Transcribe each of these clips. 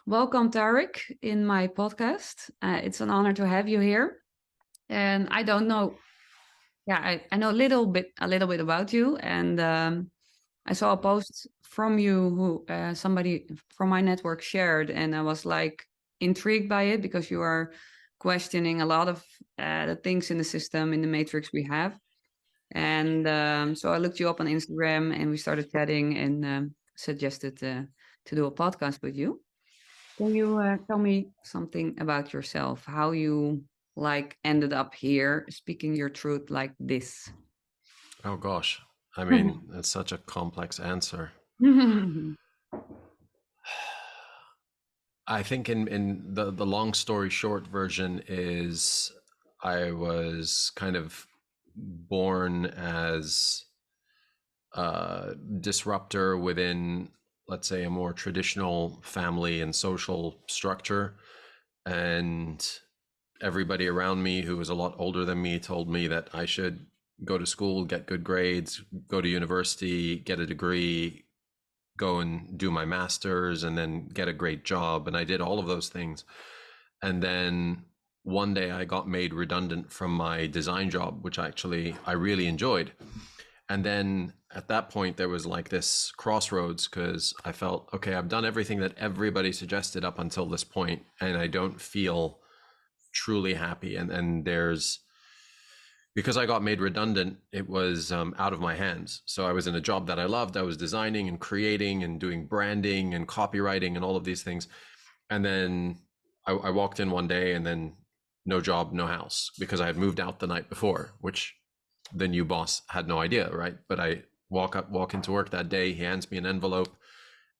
Welcome, Tariq, in my podcast. It's an honor to have you here. And I don't know, I know a little bit about you. And I saw a post from you who somebody from my network shared, and I was like intrigued by it because you are questioning a lot of the things in the system, in the matrix we have. And so I looked you up on Instagram, and we started chatting, and suggested to do a podcast with you. Can you tell me something about yourself? How you ended up here speaking your truth like this? Oh gosh. I mean, it's such a complex answer. I think in the long story short version is I was kind of born as a disruptor within, let's say, a more traditional family and social structure. And everybody around me who was a lot older than me told me that I should go to school, get good grades, go to university, get a degree, go and do my master's, and then get a great job. And I did all of those things. And then one day I got made redundant from my design job, which actually I really enjoyed. And then at that point, there was like this crossroads because I felt, okay, I've done everything that everybody suggested up until this point, and I don't feel truly happy. And there's, because I got made redundant, it was out of my hands. So I was in a job that I loved. I was designing and creating and doing branding and copywriting and all of these things. And then I walked in one day and then no job, no house, because I had moved out the night before, which the new boss had no idea, right? But I walk into work that day. He hands me an envelope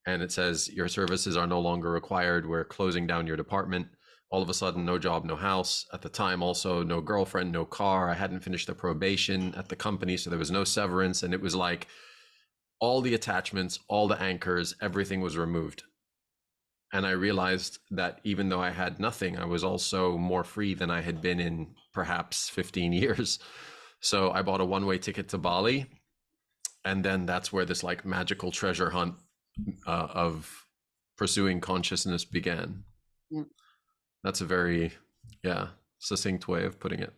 and it says, your services are no longer required. We're closing down your department. All of a sudden, no job, no house. At the time, also no girlfriend, no car. I hadn't finished the probation at the company, so there was no severance. And it was like all the attachments, all the anchors, everything was removed. And I realized that even though I had nothing, I was also more free than I had been in perhaps 15 years. So I bought a one-way ticket to Bali. And then that's where this like magical treasure hunt of pursuing consciousness began. Yeah. That's a very, yeah, succinct way of putting it.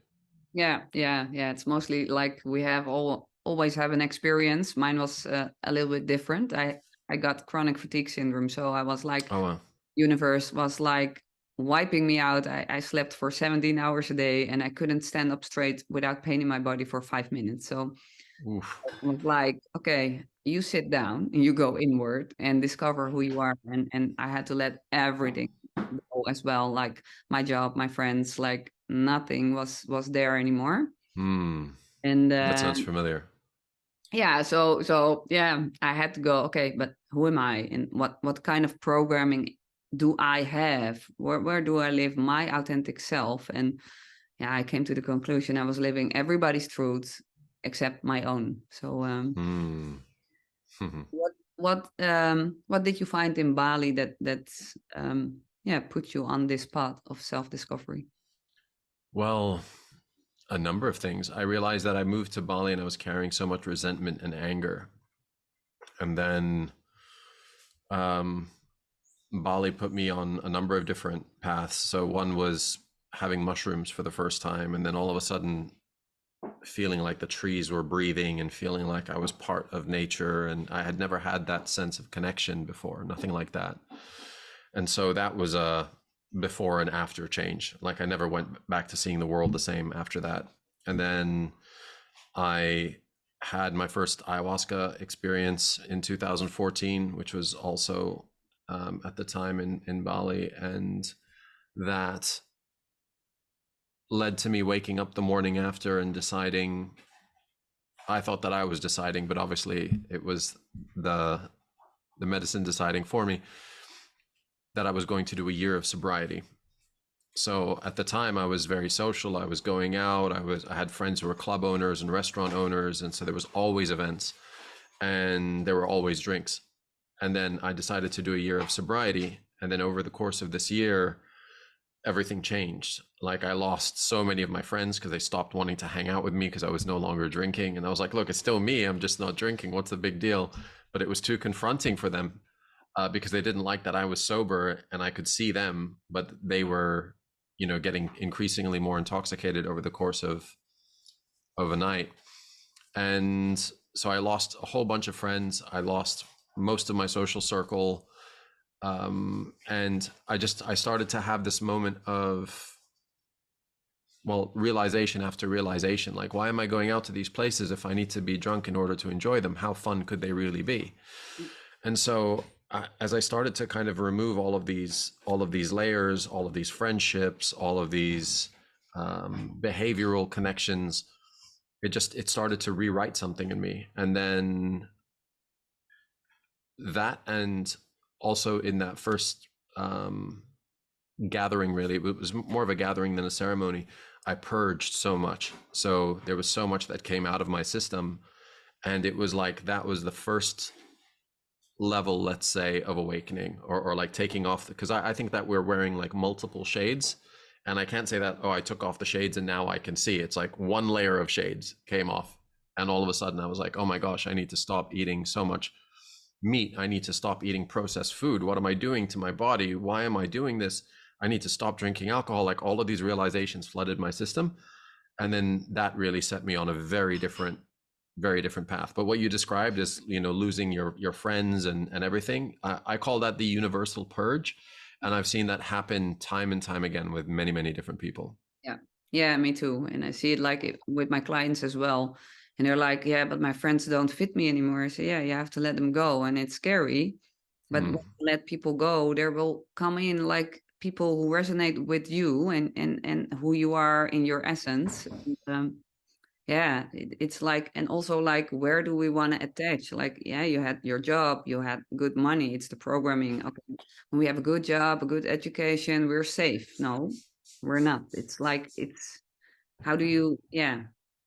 Yeah. It's mostly like we have always have an experience. Mine was a little bit different. I got chronic fatigue syndrome, so I was like, Oh, wow. universe was like wiping me out. I slept for 17 hours a day, and I couldn't stand up straight without pain in my body for 5 minutes. So Oof. was like, okay, you sit down and you go inward and discover who you are. And I had to let everything go as well, like my job, my friends, like nothing was there anymore. Hmm. And That sounds familiar. yeah, so yeah, I had to go, okay, but who am I and what kind of programming do I have? Where do I live my authentic self? And yeah, I came to the conclusion I was living everybody's truth except my own. So Hmm. what did you find in Bali that yeah, put you on this path of self-discovery? Well, a number of things. I realized that I moved to Bali and I was carrying so much resentment and anger. And then um, Bali put me on a number of different paths. So one was having mushrooms for the first time, and then all of a sudden feeling like the trees were breathing and feeling like I was part of nature. And I had never had that sense of connection before, nothing like that. And so that was a before and after change. Like I never went back to seeing the world the same after that. And then I had my first ayahuasca experience in 2014, which was also at the time in Bali. And that led to me waking up the morning after and deciding, I thought that I was deciding, but obviously it was the medicine deciding for me, that I was going to do a year of sobriety. So at the time I was very social. I was going out. I had friends who were club owners and restaurant owners. And so there was always events and there were always drinks. And then I decided to do a year of sobriety. And then over the course of this year, everything changed. Like I lost so many of my friends because they stopped wanting to hang out with me because I was no longer drinking. And I was like, look, it's still me. I'm just not drinking. What's the big deal? But it was too confronting for them. because they didn't like that I was sober and I could see them, but they were, getting increasingly more intoxicated over the course of a night. And so I lost a whole bunch of friends. I lost most of my social circle. And I started to have this moment of, well, realization after realization. Like, why am I going out to these places if I need to be drunk in order to enjoy them? How fun could they really be? And so as I started to kind of remove all of these layers, all of these friendships, all of these behavioral connections, it started to rewrite something in me. And then that, and also in that first gathering, really, it was more of a gathering than a ceremony, I purged so much. So there was so much that came out of my system, and it was like that was the first level, let's say, of awakening, or like taking off, because I think that we're wearing like multiple shades, and I can't say that, oh, I took off the shades and now I can see. It's like one layer of shades came off, and all of a sudden I was like, oh my gosh, I need to stop eating so much meat. I need to stop eating processed food. What am I doing to my body? Why am I doing this? I need to stop drinking alcohol. Like, all of these realizations flooded my system, and then that really set me on a very different path. But what you described is, losing your friends and everything, I call that the universal purge, and I've seen that happen time and time again with many different people. Yeah. Yeah, me too. And I see it like with my clients as well. And they're like, yeah, but my friends don't fit me anymore. I say, yeah, you have to let them go. And it's scary. But when Mm, you let people go, there will come in like people who resonate with you and who you are in your essence. And, yeah, it's like, and also like, where do we want to attach? Like, yeah, you had your job, you had good money, it's the programming. Okay, when we have a good job, a good education, we're safe. No, we're not. It's like, it's how do you, yeah,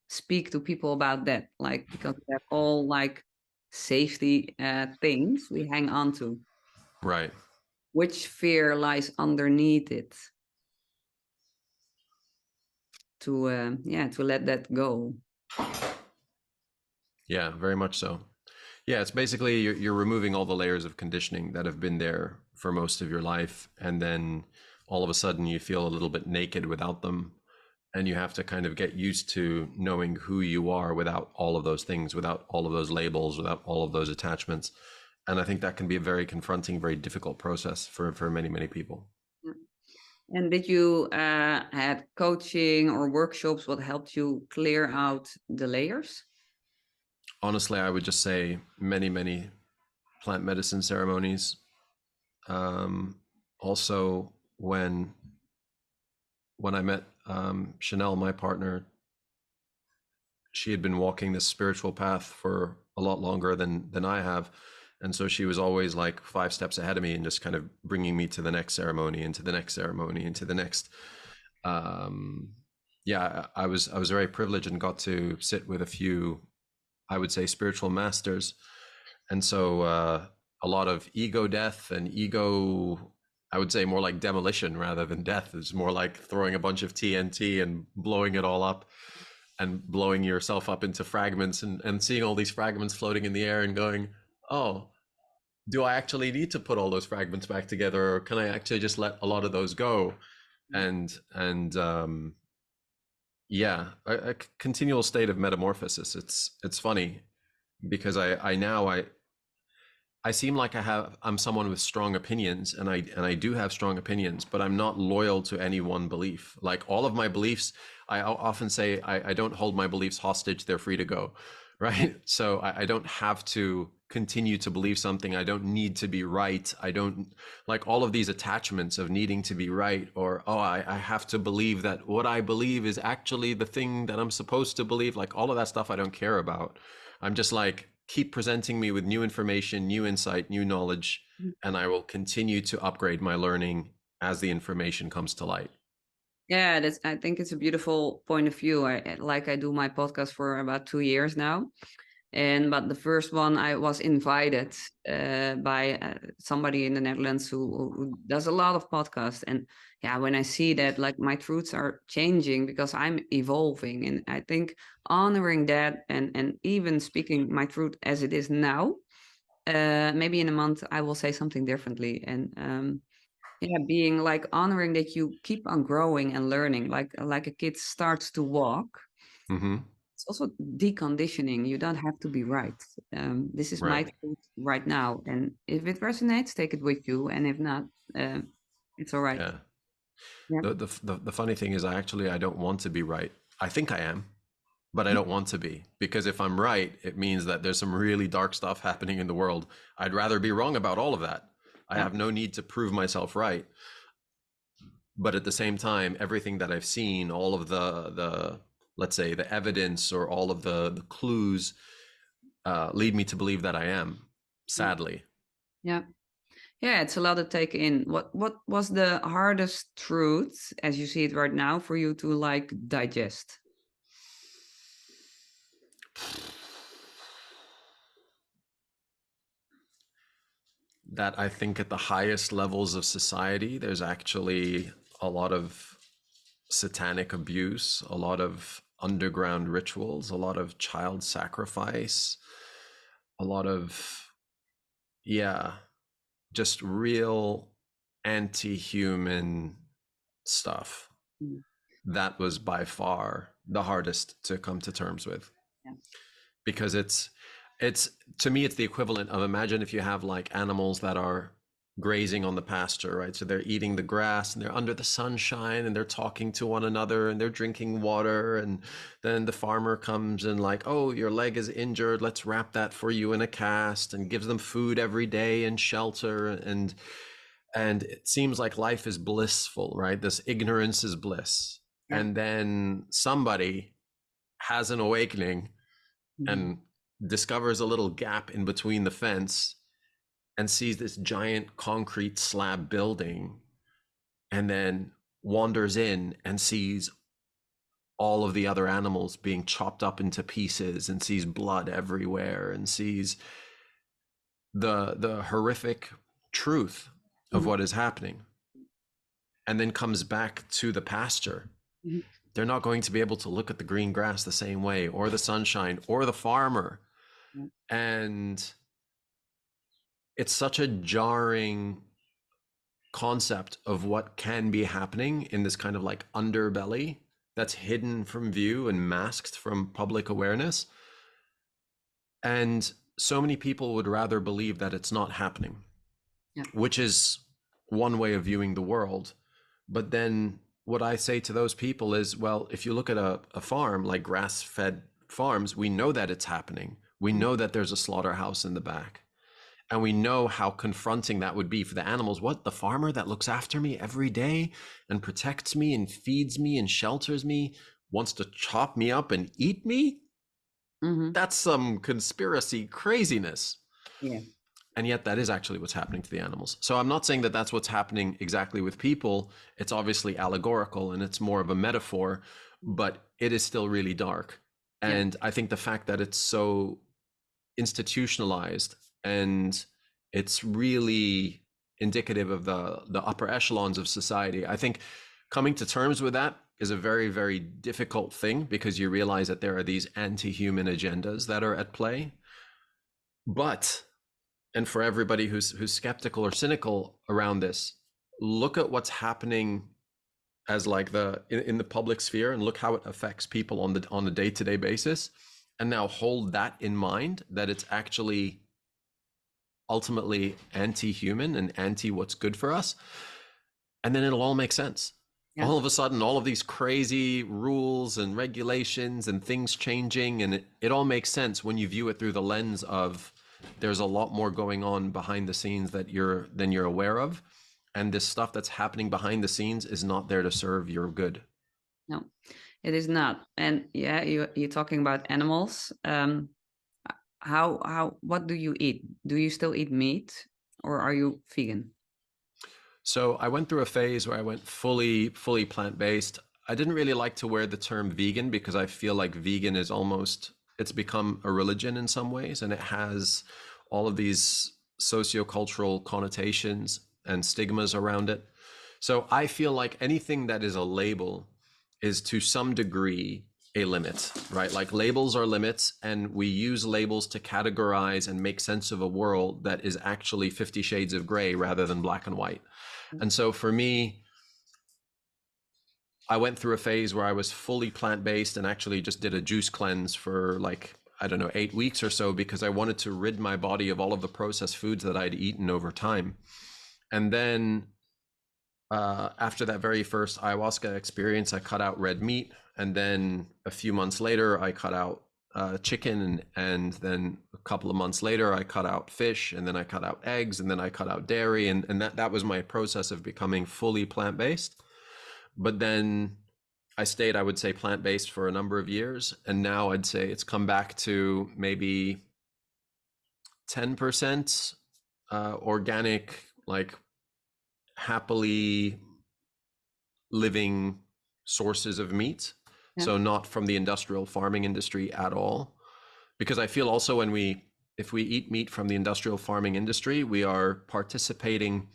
speak to people about that? Like, because we have all like safety things we hang on to. right. Which fear lies underneath it to, yeah, to let that go? Yeah, very much so. Yeah, it's basically you're removing all the layers of conditioning that have been there for most of your life, and then all of a sudden you feel a little bit naked without them, and you have to kind of get used to knowing who you are without all of those things, without all of those labels, without all of those attachments. And I think that can be a very confronting, very difficult process for many people. And did you had coaching or workshops what helped you clear out the layers? Honestly, I would just say many plant medicine ceremonies. Also, when I met Chanel, my partner, she had been walking this spiritual path for a lot longer than I have, and so she was always like 5 steps ahead of me and just kind of bringing me to the next ceremony, into the next ceremony, into the next. Um, yeah, I was very privileged and got to sit with a few, I would say, spiritual masters, and so a lot of ego death and ego. I would say more like demolition rather than death. It's more like throwing a bunch of TNT and blowing it all up and blowing yourself up into fragments, and seeing all these fragments floating in the air and going, oh, do I actually need to put all those fragments back together, or can I actually just let a lot of those go? And yeah, a continual state of metamorphosis. It's funny because I seem like I'm someone with strong opinions, and I do have strong opinions, but I'm not loyal to any one belief. Like, all of my beliefs, I often say I don't hold my beliefs hostage, they're free to go. Right. So I don't have to continue to believe something. I don't need to be right. I don't like all of these attachments of needing to be right, or, oh, I have to believe that what I believe is actually the thing that I'm supposed to believe. Like, all of that stuff I don't care about. I'm just like, keep presenting me with new information, new insight, new knowledge, and I will continue to upgrade my learning as the information comes to light. Yeah, that's. I think it's a beautiful point of view. I do my podcast for about 2 years now, and but the first one I was invited by somebody in the Netherlands who does a lot of podcasts, and yeah, when I see that, like, my truths are changing because I'm evolving, and I think honoring that and even speaking my truth as it is now maybe in a month I will say something differently. And yeah, being like honoring that you keep on growing and learning, like a kid starts to walk. Mm-hmm. It's also deconditioning. You don't have to be right. This is my Right. truth right now, and if it resonates, take it with you, and if not, uh, it's all right. Yeah. Yeah. The funny thing is, I don't want to be right. I think I am, but I don't want to be, because if I'm right, it means that there's some really dark stuff happening in the world. I'd rather be wrong about all of that. I Yeah. have no need to prove myself right. But at the same time, everything that I've seen, all of the let's say the evidence or all of the clues lead me to believe that I am. Yeah. Sadly, Yeah. Yeah, it's a lot to take in. What was the hardest truth as you see it right now for you to like digest? that I think at the highest levels of society, there's actually a lot of satanic abuse, a lot of underground rituals, a lot of child sacrifice, a lot of, yeah, just real anti-human stuff. Mm. That was by far the hardest to come to terms with, Yeah. because it's to me it's the equivalent of, imagine if you have like animals that are grazing on the pasture, right? So they're eating the grass and they're under the sunshine and they're talking to one another and they're drinking water, and then the farmer comes and like, oh, your leg is injured, let's wrap that for you in a cast, and gives them food every day and shelter, and it seems like life is blissful, right? This ignorance is bliss. Yeah. And then somebody has an awakening Mhm. and discovers a little gap in between the fence and sees this giant concrete slab building, and then wanders in and sees all of the other animals being chopped up into pieces, and sees blood everywhere, and sees the horrific truth of Mhm. what is happening, and then comes back to the pasture. Mhm. They're not going to be able to look at the green grass the same way, or the sunshine, or the farmer. Yeah. And it's such a jarring concept of what can be happening in this kind of like underbelly that's hidden from view and masked from public awareness. And so many people would rather believe that it's not happening, Yeah. which is one way of viewing the world. But then what I say to those people is, well, if you look at a farm like grass fed farms, we know that it's happening. We Mhm. know that there's a slaughterhouse in the back. And we know how confronting that would be for the animals. What, the farmer that looks after me every day and protects me and feeds me and shelters me wants to chop me up and eat me? Mhm. That's some conspiracy craziness. Yeah. And yet that is actually what's happening to the animals. So I'm not saying that that's what's happening exactly with people. It's obviously allegorical and it's more of a metaphor, but it is still really dark. Yeah. And I think the fact that it's so institutionalized, and it's really indicative of the upper echelons of society. I think coming to terms with that is a very, very difficult thing, because you realize that there are these anti-human agendas that are at play. But, and for everybody who's skeptical or cynical around this, look at what's happening as like in the public sphere, and look how it affects people on a day-to-day basis, and now hold that in mind, that it's actually ultimately anti-human and anti what's good for us, and then it'll all make sense. Yeah. All of a sudden, all of these crazy rules and regulations and things changing, and it all makes sense when you view it through the lens of, there's a lot more going on behind the scenes than you're aware of, and this stuff that's happening behind the scenes is not there to serve your good. No, it is not. And yeah, you're talking about animals. What do you eat? Do you still eat meat, or are you vegan? So I went through a phase where I went fully plant-based. I didn't really like to wear the term vegan, because I feel like vegan is almost, it's become a religion in some ways, and it has all of these sociocultural connotations and stigmas around it. So I feel like anything that is a label is to some degree a limit, right? Like labels are limits, and we use labels to categorize and make sense of a world that is actually 50 shades of gray rather than black and white. And so for me, I went through a phase where I was fully plant-based and actually just did a juice cleanse for like, I don't know, 8 weeks or so, because I wanted to rid my body of all of the processed foods that I'd eaten over time. And then after that very first ayahuasca experience, I cut out red meat. And then a few months later, I cut out chicken. And then a couple of months later, I cut out fish. And then I cut out eggs. And then I cut out dairy. And that was my process of becoming fully plant-based. But then I stayed, I would say, plant-based for a number of years. And now I'd say it's come back to maybe 10% organic, like happily living sources of meat. Yeah. So not from the industrial farming industry at all. Because I feel also if we eat meat from the industrial farming industry, we are participating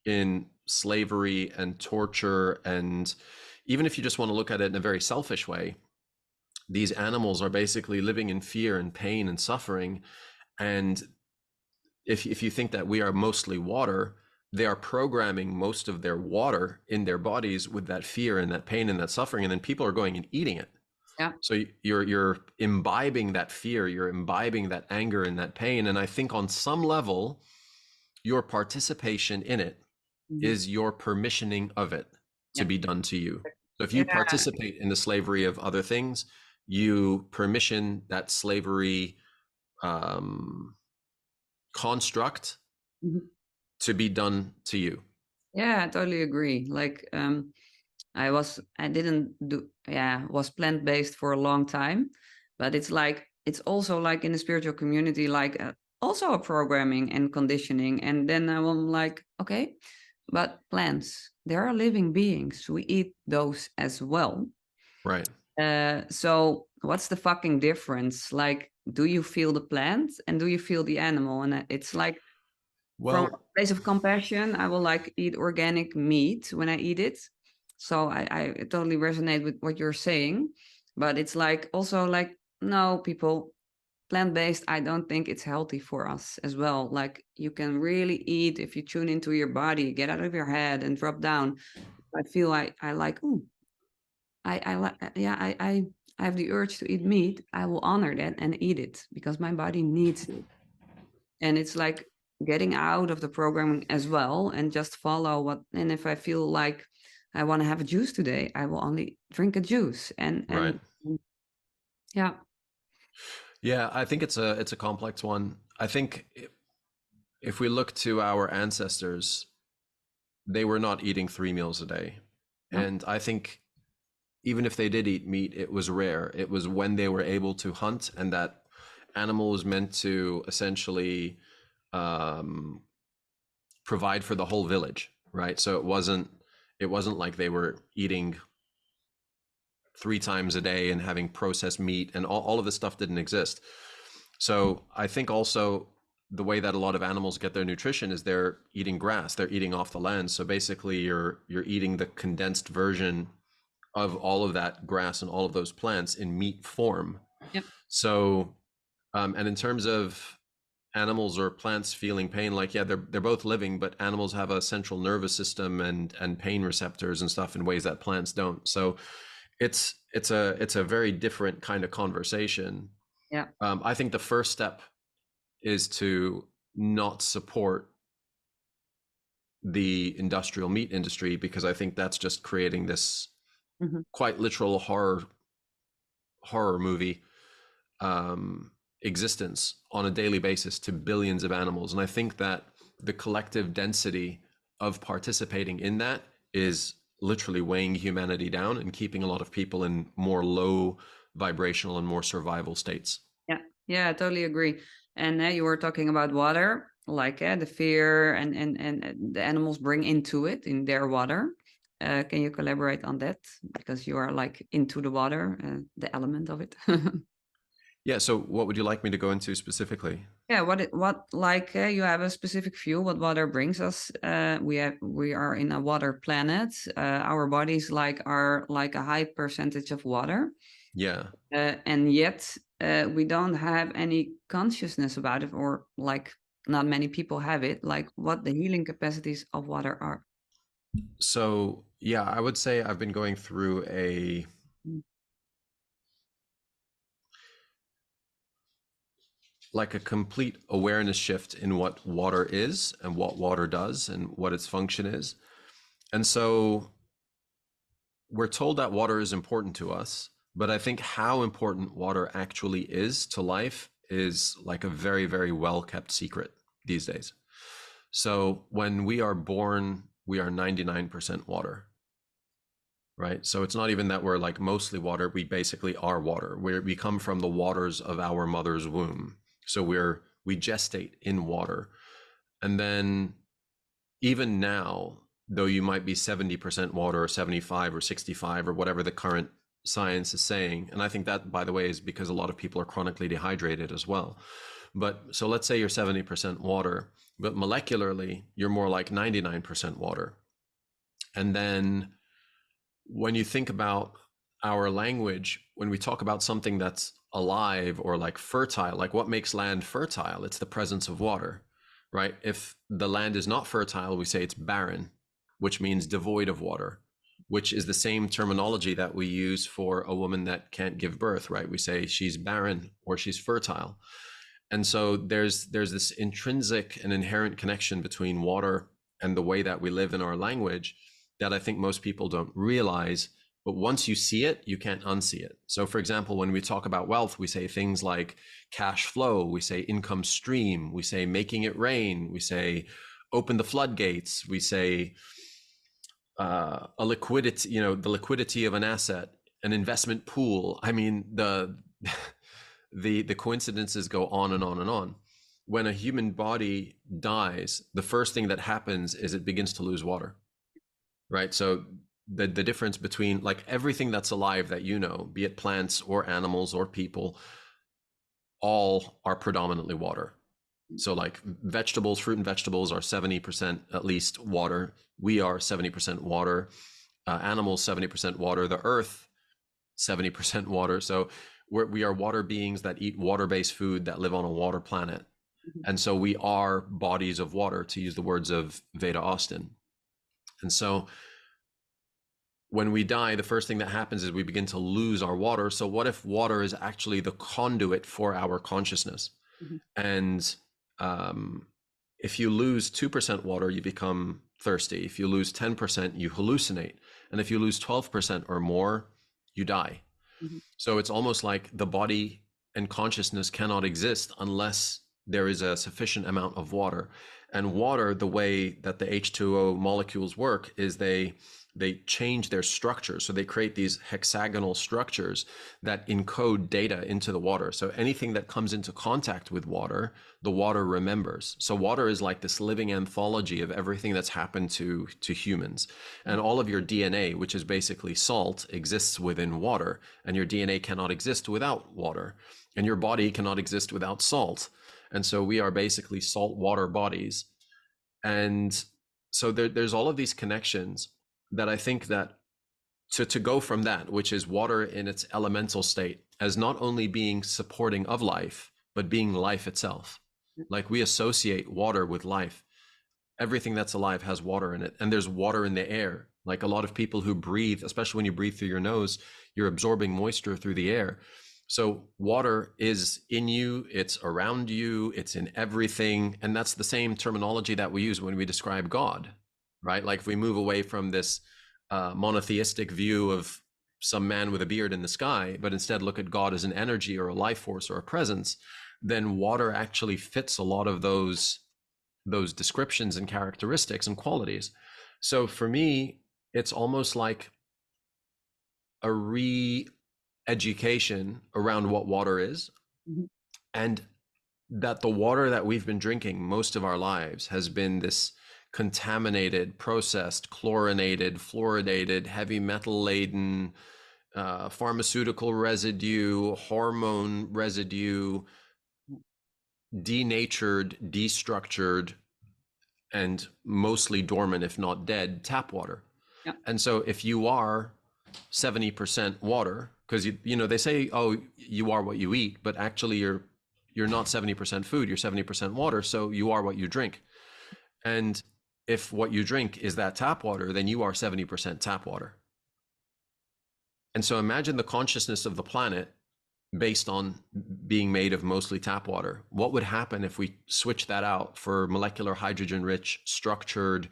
in slavery and torture. And even if you just want to look at it in a very selfish way, these animals are basically living in fear and pain and suffering. And if you think that we are mostly water, they are programming most of their water in their bodies with that fear and that pain and that suffering, and then people are going and eating it. Yeah. So you're imbibing that fear, you're imbibing that anger and that pain, and I think on some level, your participation in it is your permissioning of it to be done to you. So if you participate in the slavery of other things, you permission that slavery construct to be done to you. Yeah, I totally agree. Like was plant-based for a long time, but it's also like in the spiritual community, like also a programming and conditioning. And then I'm like, okay, but plants, they are living beings. We eat those as well. Right. So what's the fucking difference? Like, do you feel the plant and do you feel the animal? And it's like, from a place of compassion, I will like eat organic meat when I eat it. So I totally resonate with what you're saying. But it's like also like, no, people, plant-based, I don't think it's healthy for us as well. Like you can really eat if you tune into your body, get out of your head and drop down. I feel I like, ooh, I like, yeah, I have the urge to eat meat. I will honor that and eat it because my body needs it. And it's like getting out of the programming as well and just follow what. And if I feel like I want to have a juice today, I will only drink a juice. And Right. Yeah. Yeah, I think it's a complex one. I think if we look to our ancestors, they were not eating 3 meals a day. No. And I think even if they did eat meat, it was rare. It was when they were able to hunt, and that animal was meant to essentially provide for the whole village, right? So it wasn't like they were eating 3 times a day and having processed meat, and all of this stuff didn't exist. So I think also the way that a lot of animals get their nutrition is they're eating grass, they're eating off the land. So basically you're eating the condensed version of all of that grass and all of those plants in meat form. Yep. So and in terms of animals or plants feeling pain, like, yeah, they're both living, but animals have a central nervous system and pain receptors and stuff in ways that plants don't. So it's a very different kind of conversation. Yeah. I think the first step is to not support the industrial meat industry, because I think that's just creating this quite literal horror movie existence on a daily basis to billions of animals. And I think that the collective density of participating in that is literally weighing humanity down and keeping a lot of people in more low vibrational and more survival states. Yeah, I totally agree. And you were talking about water, like the fear and the animals bring into it in their water. Can you collaborate on that? Because you are like into the water, the element of it. Yeah. So, what would you like me to go into specifically? Yeah, what like you have a specific view what water brings us. We are in a water planet. Our bodies are like a high percentage of water, Yeah. and yet we don't have any consciousness about it, or like not many people have it. Like what the healing capacities of water are. So, yeah, I would say I've been going through Mm, a complete awareness shift in what water is and what water does and what its function is. And so we're told that water is important to us, but I think how important water actually is to life is like a very, very well kept secret these days. So when we are born, we are 99% water, right? So it's not even that we're like mostly water. We basically are water. We come from the waters of our mother's womb. So we gestate in water. And then even now, though you might be 70% water or 75 or 65 or whatever the current science is saying, and I think that, by the way, is because a lot of people are chronically dehydrated as well. But so let's say you're 70% water, but molecularly, you're more like 99% water. And then when you think about our language, when we talk about something that's alive or like fertile, like what makes land fertile? It's the presence of water, right? If the land is not fertile, we say it's barren, which means devoid of water, which is the same terminology that we use for a woman that can't give birth, right? We say she's barren or she's fertile. And so there's this intrinsic and inherent connection between water and the way that we live in our language that I think most people don't realize. But once you see it, you can't unsee it. So, for example, when we talk about wealth, we say things like cash flow, we say income stream, we say making it rain, we say open the floodgates, we say a liquidity, the liquidity of an asset, an investment pool. I mean, the coincidences go on and on and on. When a human body dies, the first thing that happens is it begins to lose water, right? So the difference between like everything that's alive that be it plants or animals or people, all are predominantly water. So like vegetables, fruit and vegetables are 70% at least water. We are 70% water. Animals 70% water. The earth 70% water. So we are water beings that eat water-based food that live on a water planet. mhm, And so we are bodies of water, to use the words of Veda Austin. And so when we die, the first thing that happens is we begin to lose our water. So what if water is actually the conduit for our consciousness? mhm, And um, if you lose 2% water, you become thirsty. If you lose 10%, you hallucinate. And if you lose 12% or more, you die. mhm, So it's almost like the body and consciousness cannot exist unless there is a sufficient amount of water. And water, the way that the H2O molecules work is they change their structure. So they create these hexagonal structures that encode data into the water. So anything that comes into contact with water, the water remembers. So water is like this living anthology of everything that's happened to humans. And all of your DNA, which is basically salt, exists within water. And your DNA cannot exist without water. And your body cannot exist without salt. And so we are basically salt water bodies. And so there's all of these connections that I think that to go from that, which is water in its elemental state, as not only being supporting of life, but being life itself. Like we associate water with life. Everything that's alive has water in it, and there's water in the air. Like a lot of people who breathe, especially when you breathe through your nose, you're absorbing moisture through the air. So water is in you, it's around you, it's in everything. And that's the same terminology that we use when we describe God, right? Like if we move away from this monotheistic view of some man with a beard in the sky, but instead look at God as an energy or a life force or a presence, then water actually fits a lot of those descriptions and characteristics and qualities. So for me, it's almost like a re-education around what water is, mhm, and that the water that we've been drinking most of our lives has been this contaminated, processed, chlorinated, fluoridated, heavy metal laden, pharmaceutical residue, hormone residue, denatured, destructured, and mostly dormant, if not dead, tap water. Yeah. And so if you are 70% water, because they say, oh, you are what you eat, but actually you're not 70% food, you're 70% water, so you are what you drink. And if what you drink is that tap water, then you are 70% tap water. And so imagine the consciousness of the planet based on being made of mostly tap water. What would happen if we switch that out for molecular hydrogen rich, structured,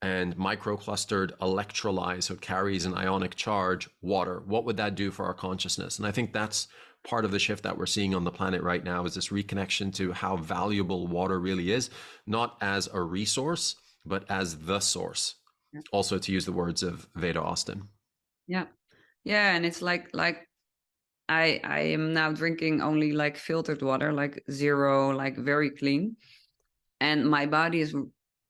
and microclustered electrolyte, so it carries an ionic charge, water? What would that do for our consciousness? And I think that's part of the shift that we're seeing on the planet right now, is this reconnection to how valuable water really is, not as a resource, but as the source. Yeah. Also, to use the words of Veda Austin. Yeah. Yeah. And it's like I am now drinking only like filtered water, like zero, like very clean. And my body is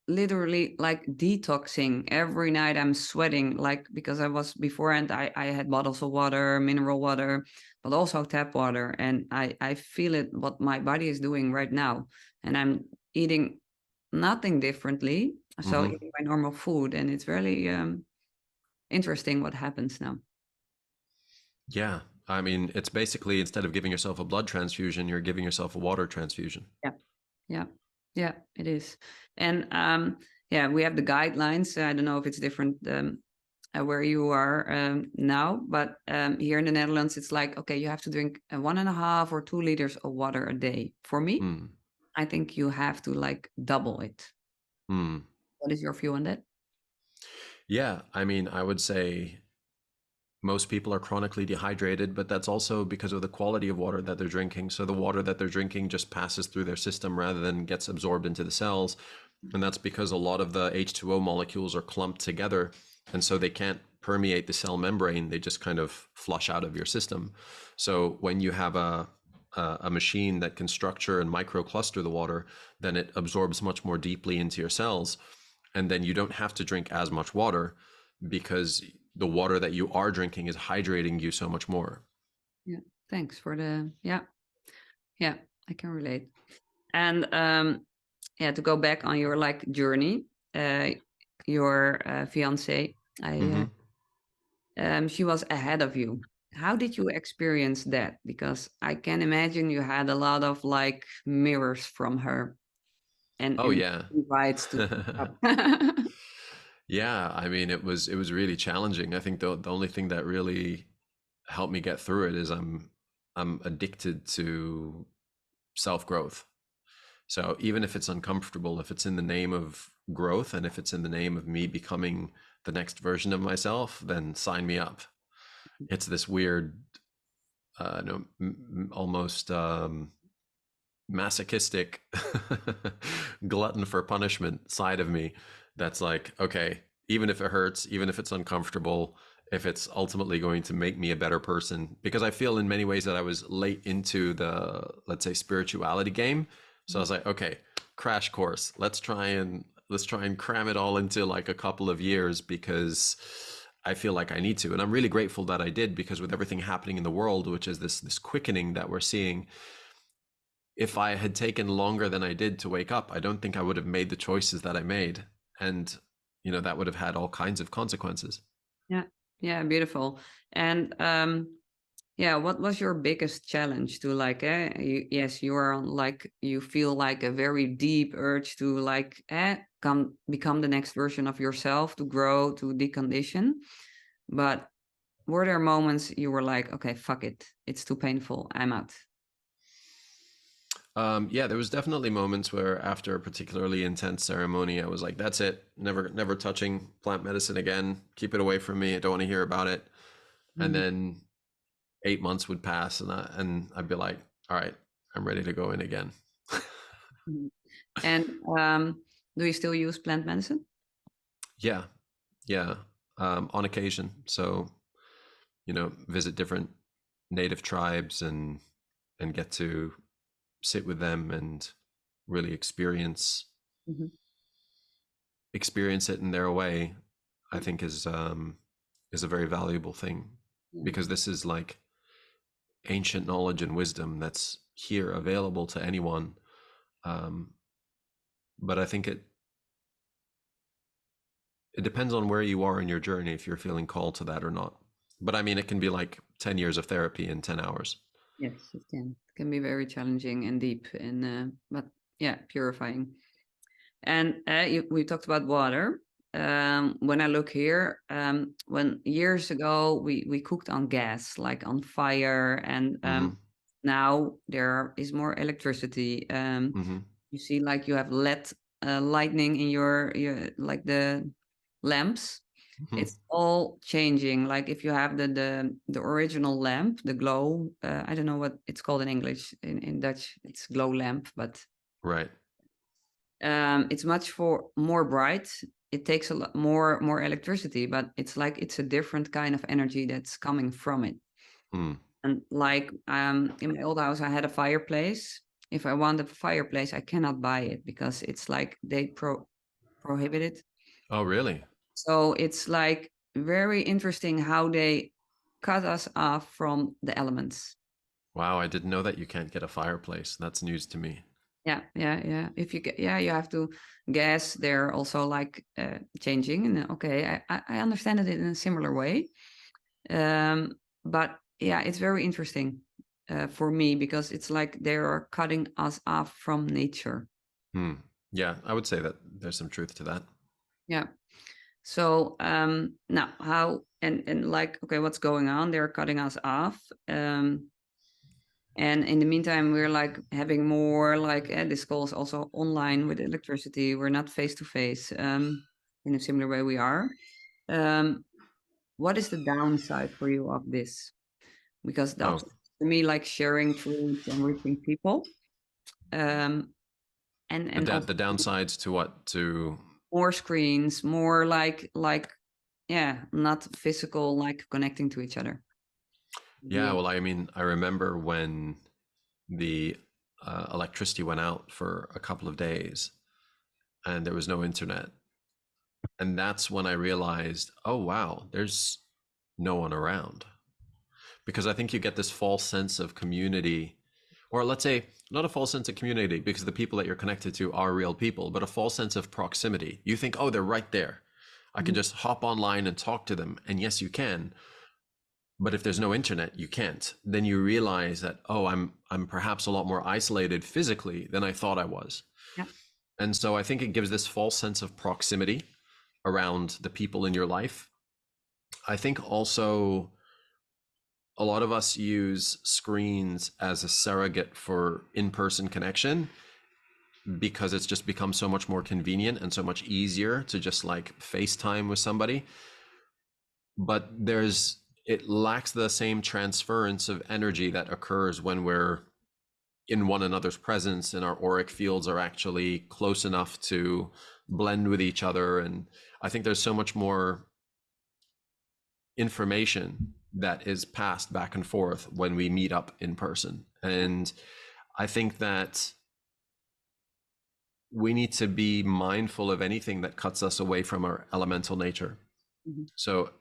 literally like detoxing. Every night I'm sweating, like, because I was beforehand, I had bottles of water, mineral water, but also tap water. And I feel it, what my body is doing right now. And I'm eating nothing differently. So Mm-hmm. eating my normal food. And it's really interesting what happens now. Yeah. I mean, it's basically, instead of giving yourself a blood transfusion, you're giving yourself a water transfusion. Yeah. Yeah. Yeah, it is. And yeah, we have the guidelines. I don't know if it's different where you are now, but here in the Netherlands, it's like, okay, you have to drink 1.5 or 2 liters of water a day. For me, Mm. I think you have to like double it. Mm. What is your view on that? Yeah. I mean, I would say most people are chronically dehydrated, but that's also because of the quality of water that they're drinking. So the water that they're drinking just passes through their system rather than gets absorbed into the cells. And that's because a lot of the H2O molecules are clumped together. And so they can't permeate the cell membrane. They just kind of flush out of your system. So when you have a machine that can structure and microcluster the water, then it absorbs much more deeply into your cells. And then you don't have to drink as much water because the water that you are drinking is hydrating you so much more. Yeah, thanks for the, yeah, yeah, I can relate. And yeah, to go back on your like journey, uh, your fiance, Mm-hmm. she was ahead of you. How did you experience that? Because I can imagine you had a lot of like mirrors from her Oh and yeah. invites to keep up. Yeah, I mean it was really challenging. I think the only thing that really helped me get through it is I'm addicted to self-growth. So even if it's uncomfortable, if it's in the name of growth and if it's in the name of me becoming the next version of myself, then sign me up. It's this weird no, almost masochistic glutton for punishment side of me that's like, okay, even if it hurts, even if it's uncomfortable, if it's ultimately going to make me a better person, because I feel in many ways that I was late into the, let's say, spirituality game. So I was like, okay, crash course, let's try and cram it all into like a couple of years, because I feel like I need to. And I'm really grateful that I did, because with everything happening in the world, which is this quickening that we're seeing, if I had taken longer than I did to wake up, I don't think I would have made the choices that I made. And, that would have had all kinds of consequences. Yeah, yeah, beautiful. And yeah, what was your biggest challenge to like, yes, you are on like, you feel like a very deep urge to like, come become the next version of yourself, to grow, to decondition. But were there moments you were like, okay, fuck it, it's too painful, I'm out? Yeah, there was definitely moments where after a particularly intense ceremony, I was like, that's it. Never touching plant medicine again. Keep it away from me. I don't want to hear about it. And Mhm, then 8 months would pass, and I'd be like, all right, I'm ready to go in again. mhm. And do you still use plant medicine? Yeah, yeah, on occasion. So, visit different native tribes and get to sit with them and really Mhm. experience it in their way, I think is a very valuable thing. Yeah. because this is like ancient knowledge and wisdom that's here available to anyone. Um, but I think it depends on where you are in your journey if you're feeling called to that or not. But I mean, it can be like 10 years of therapy in 10 hours. Yes, it can. It can be very challenging and deep, and but yeah, purifying. And we talked about water. When I look here, when years ago we cooked on gas, like on fire, and Mm-hmm. now there is more electricity. Mm-hmm. You see, like you have LED lightning in your like the lamps. Mm-hmm. It's all changing. Like if you have the original lamp, the glow. I don't know what it's called in English. In Dutch, it's glow lamp, but Right. it's much for more bright. It takes a lot more electricity, but it's like it's a different kind of energy that's coming from it. Mm. And like in my old house, I had a fireplace. If I want a fireplace, I cannot buy it because it's like they prohibit it. Oh, really? So it's like very interesting how they cut us off from the elements. Wow, I didn't know that you can't get a fireplace. That's news to me. Yeah, yeah, yeah. If you get, yeah, you have to gas. They're also like changing. And okay, I understand it in a similar way. Um, but yeah, it's very interesting for me because it's like they are cutting us off from nature. Hmm. Yeah, I would say that there's some truth to that. Yeah. So now how and like okay, what's going on? They're cutting us off. And in the meantime, we're like having more like this call is also online with electricity. We're not face to face in a similar way we are. Um, what is the downside for you of this? Because the Oh, upside for me, like sharing truths and reaching people, um, and also the downsides to what? To more screens, more like yeah, not physical, like connecting to each other. yeah, Real. well, I mean, I remember when the electricity went out for a couple of days and there was no internet. And that's when I realized, oh, wow, there's no one around. Because I think you get this false sense of community, or let's say not a false sense of community because the people that you're connected to are real people, but a false sense of proximity. You think, oh, they're right there. I can Mhm. just hop online and talk to them. And yes, you can. But if there's no internet, you can't. Then you realize that, oh, I'm perhaps a lot more isolated physically than I thought I was. Yeah. And so I think it gives this false sense of proximity around the people in your life. I think also a lot of us use screens as a surrogate for in-person connection because it's just become so much more convenient and so much easier to just like FaceTime with somebody. But it lacks the same transference of energy that occurs when we're in one another's presence and our auric fields are actually close enough to blend with each other. And I think there's so much more information that is passed back and forth when we meet up in person. And I think that we need to be mindful of anything that cuts us away from our elemental nature. Mhm. So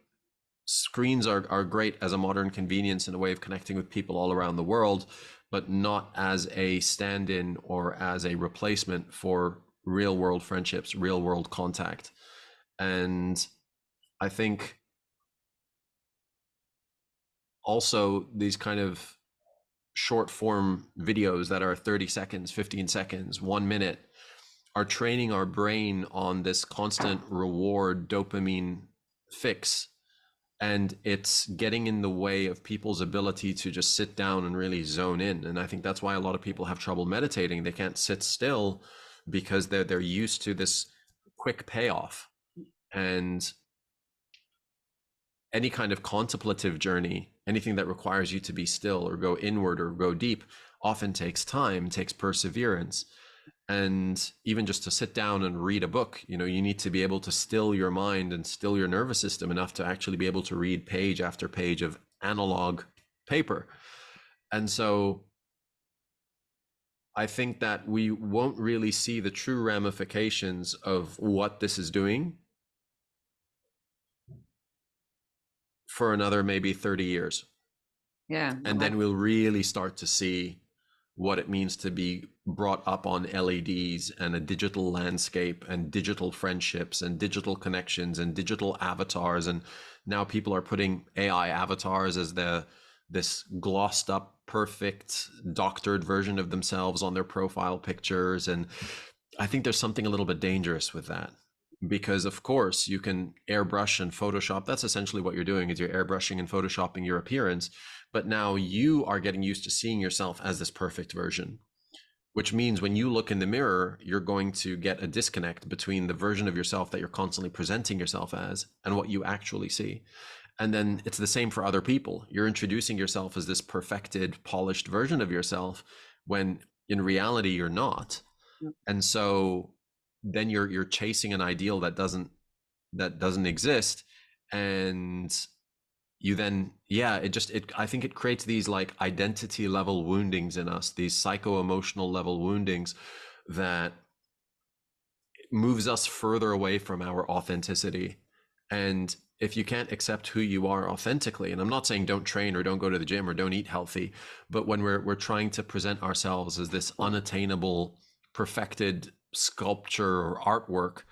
screens are great as a modern convenience and a way of connecting with people all around the world, but not as a stand-in or as a replacement for real world friendships, real world contact. And I think also these kind of short form videos that are 30 seconds, 15 seconds, 1 minute are training our brain on this constant reward dopamine fix. And it's getting in the way of people's ability to just sit down and really zone in. And I think that's why a lot of people have trouble meditating. They can't sit still because they're used to this quick payoff. And any kind of contemplative journey, anything that requires you to be still or go inward or go deep, often takes time, takes perseverance. And even just to sit down and read a book, you need to be able to still your mind and still your nervous system enough to actually be able to read page after page of analog paper. And so I think that we won't really see the true ramifications of what this is doing for another maybe 30 years. Yeah. And then we'll really start to see what it means to be brought up on LEDs and a digital landscape and digital friendships and digital connections and digital avatars. And now people are putting AI avatars as this glossed up, perfect, doctored version of themselves on their profile pictures. And I think there's something a little bit dangerous with that, because of course you can airbrush and Photoshop. That's essentially what you're doing, is you're airbrushing and Photoshopping your appearance. But now you are getting used to seeing yourself as this perfect version, which means when you look in the mirror, you're going to get a disconnect between the version of yourself that you're constantly presenting yourself as and what you actually see. And then it's the same for other people. You're introducing yourself as this perfected, polished version of yourself when in reality you're not. And so then you're chasing an ideal that doesn't exist. And you then, I think it creates these like identity level woundings in us, these psycho-emotional level woundings that moves us further away from our authenticity. And if you can't accept who you are authentically, and I'm not saying don't train or don't go to the gym or don't eat healthy, but when we're trying to present ourselves as this unattainable, perfected sculpture or artwork,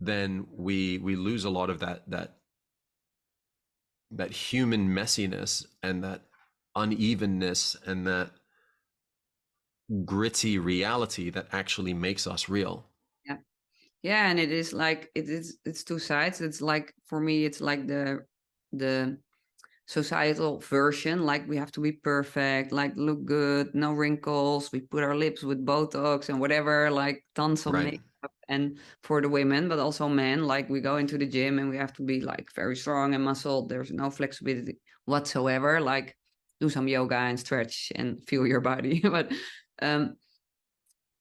then we lose a lot of that human messiness and that unevenness and that gritty reality that actually makes us real. Yeah. Yeah, and it is like it's two sides. It's like, for me, it's like the societal version, like we have to be perfect, like look good, no wrinkles, we put our lips with Botox and whatever, like tons of Right. makeup. And for the women, but also men, like we go into the gym and we have to be like very strong and muscled. There's no flexibility whatsoever. Like do some yoga and stretch and feel your body. But um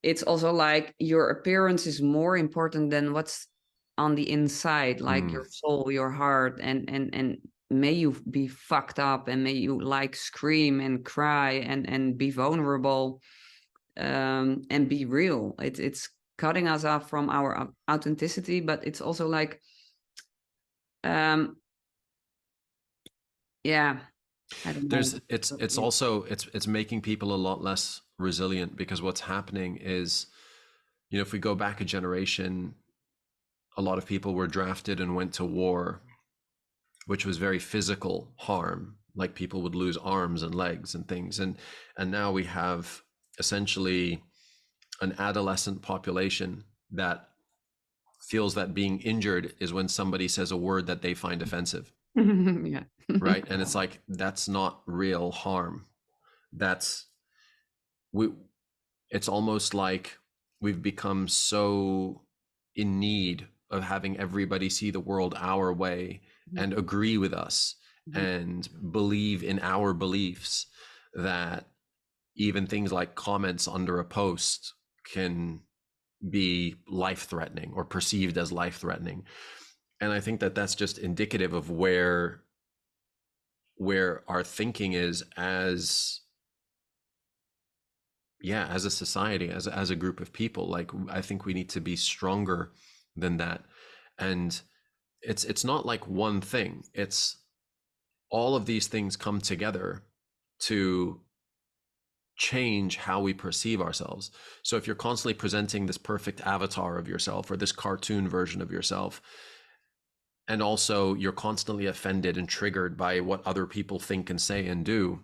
it's also like your appearance is more important than what's on the inside, like your soul, your heart. And may you be fucked up, and may you like scream and cry and be vulnerable, and be real. It's cutting us off from our authenticity, but it's also like um yeah, I don't know. It's also it's making people a lot less resilient, because what's happening is, if we go back a generation, a lot of people were drafted and went to war, which was very physical harm, like people would lose arms and legs and things. And now we have essentially an adolescent population that feels that being injured is when somebody says a word that they find offensive. Yeah. Right. And it's like, that's not real harm. That's we it's almost like we've become so in need of having everybody see the world our way and agree with us and believe in our beliefs, that even things like comments under a post can be life-threatening or perceived as life-threatening. And I think that that's just indicative of where our thinking is as a society, as a group of people. Like, I think we need to be stronger than that. And it's not like one thing, it's all of these things come together to change how we perceive ourselves. So if you're constantly presenting this perfect avatar of yourself or this cartoon version of yourself, and also you're constantly offended and triggered by what other people think and say and do,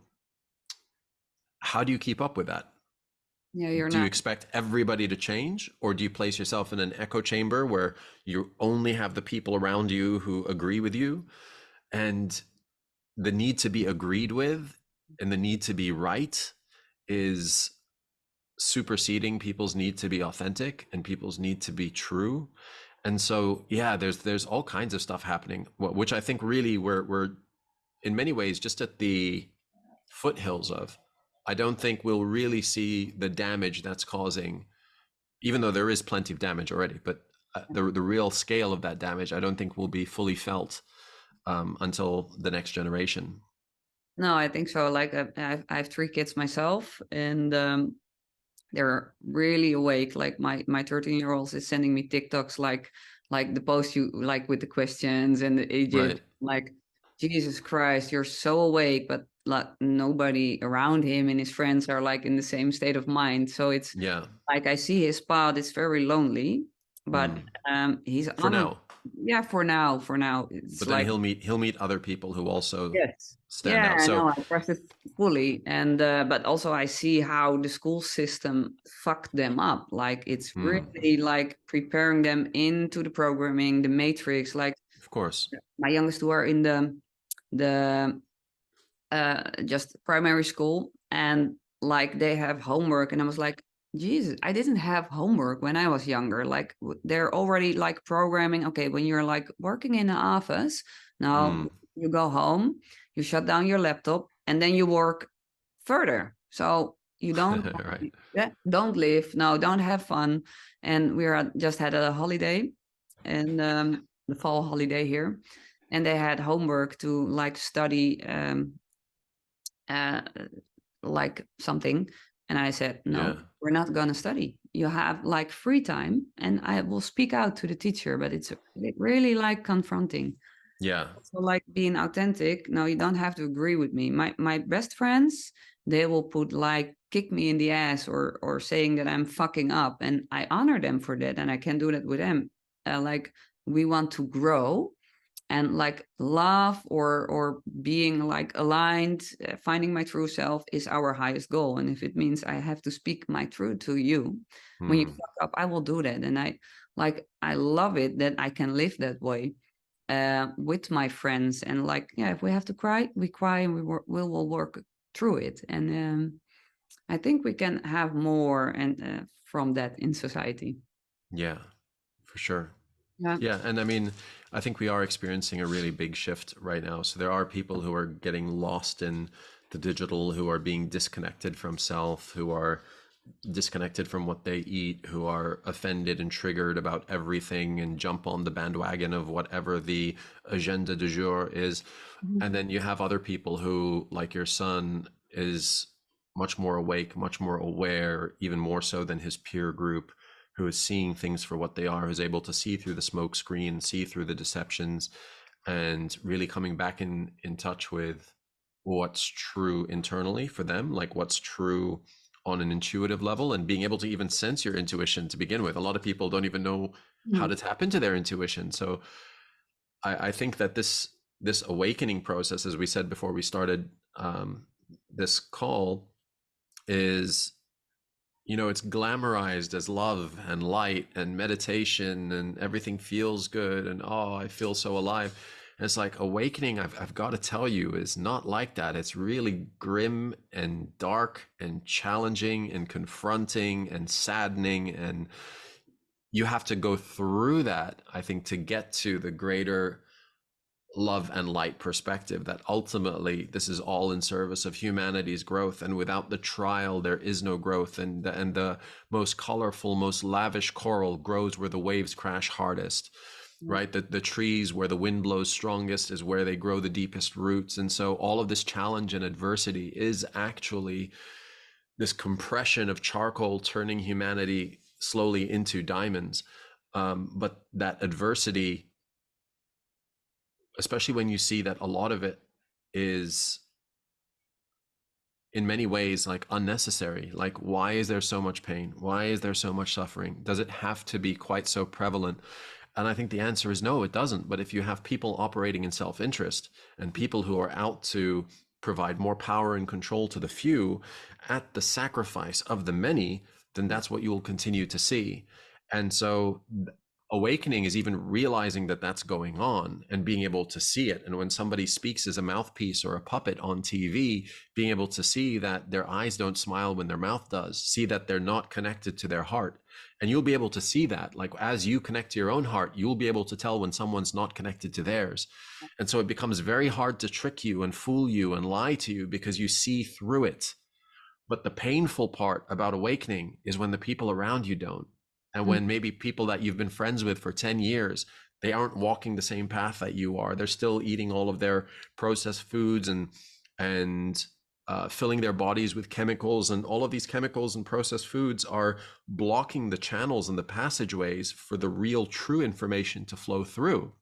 how do you keep up with that? Yeah, you're Do you not. expect everybody to change, or do you place yourself in an echo chamber where you only have the people around you who agree with you? And the need to be agreed with and the need to be right is superseding people's need to be authentic and people's need to be true. And so, there's all kinds of stuff happening, which I think really we're in many ways just at the foothills of. I don't think we'll really see the damage that's causing, even though there is plenty of damage already, but the real scale of that damage, I don't think will be fully felt until the next generation. No, I think so. Like I have three kids myself, and they're really awake. Like my 13-year-old is sending me TikToks, like the post you like with the questions and the Egypt, Right. like Jesus Christ, you're so awake, but like nobody around him and his friends are like in the same state of mind. So it's Yeah. like I see his path, it's very lonely, but Mm. he's For on a, now. yeah, for now. It's But then like, he'll meet other people who also yes. stand Yeah, out. I So know. I trust it fully, and but also I see how the school system fucked them up. Like it's mm, really like preparing them into the programming, the matrix. Like of course. my youngest two are in the just primary school, and like they have homework, and I was like, Jesus, I didn't have homework when I was younger. Like they're already like programming. Okay, when you're like working in an office, now Mm. you go home, you shut down your laptop, and then you work further. So you don't, Right. yeah, don't live, no, don't have fun. And just had a holiday, and the fall holiday here, and they had homework to like study uh, like something. And I said, Yeah. no, we're not going to study. You have like free time, and I will speak out to the teacher, but it's really like confronting. Yeah. So like being authentic. No, you don't have to agree with me. My best friends, they will put like kick me in the ass or saying that I'm fucking up, and I honor them for that, and I can do that with them. Like we want to grow, and like love or being like aligned, finding my true self is our highest goal. And if it means I have to speak my truth to you when you Mm. fuck up, I will do that. And I love it that I can live that way with my friends. And like, yeah, if we have to cry, we cry, and we will work through it. And I think we can have more and from that in society. Yeah. For sure. Yeah. Yeah, and I mean, I think we are experiencing a really big shift right now. So there are people who are getting lost in the digital, who are being disconnected from self, who are disconnected from what they eat, who are offended and triggered about everything and jump on the bandwagon of whatever the agenda du jour is. Mhm. And then you have other people who, like your son, is much more awake, much more aware, even more so than his peer group, who is seeing things for what they are, who's able to see through the smoke screen, see through the deceptions, and really coming back in touch with what's true internally for them, like what's true on an intuitive level, and being able to even sense your intuition to begin with. A lot of people don't even know how Mhm. to tap into their intuition. So I think that this awakening process, as we said before we started this call, is, it's glamorized as love and light and meditation and everything feels good and, oh, I feel so alive. And it's like awakening, I've got to tell you, is not like that. It's really grim and dark and challenging and confronting and saddening. And you have to go through that, I think, to get to the greater love and light perspective, that ultimately this is all in service of humanity's growth, and without the trial there is no growth. And the most colorful, most lavish coral grows where the waves crash hardest, right? The trees where the wind blows strongest is where they grow the deepest roots. And so all of this challenge and adversity is actually this compression of charcoal turning humanity slowly into diamonds. But that adversity, especially when you see that a lot of it is in many ways like unnecessary. Like, why is there so much pain? Why is there so much suffering? Does it have to be quite so prevalent? And I think the answer is no, it doesn't. But if you have people operating in self-interest and people who are out to provide more power and control to the few at the sacrifice of the many, then that's what you will continue to see. And so awakening is even realizing that that's going on and being able to see it. And when somebody speaks as a mouthpiece or a puppet on TV, being able to see that their eyes don't smile when their mouth does, see that they're not connected to their heart. And you'll be able to see that, like, as you connect to your own heart, you'll be able to tell when someone's not connected to theirs. And so it becomes very hard to trick you and fool you and lie to you because you see through it. But the painful part about awakening is when the people around you don't. And Mhm. when maybe people that you've been friends with for 10 years, they aren't walking the same path that you are. They're still eating all of their processed foods and filling their bodies with chemicals. And all of these chemicals and processed foods are blocking the channels and the passageways for the real true information to flow through.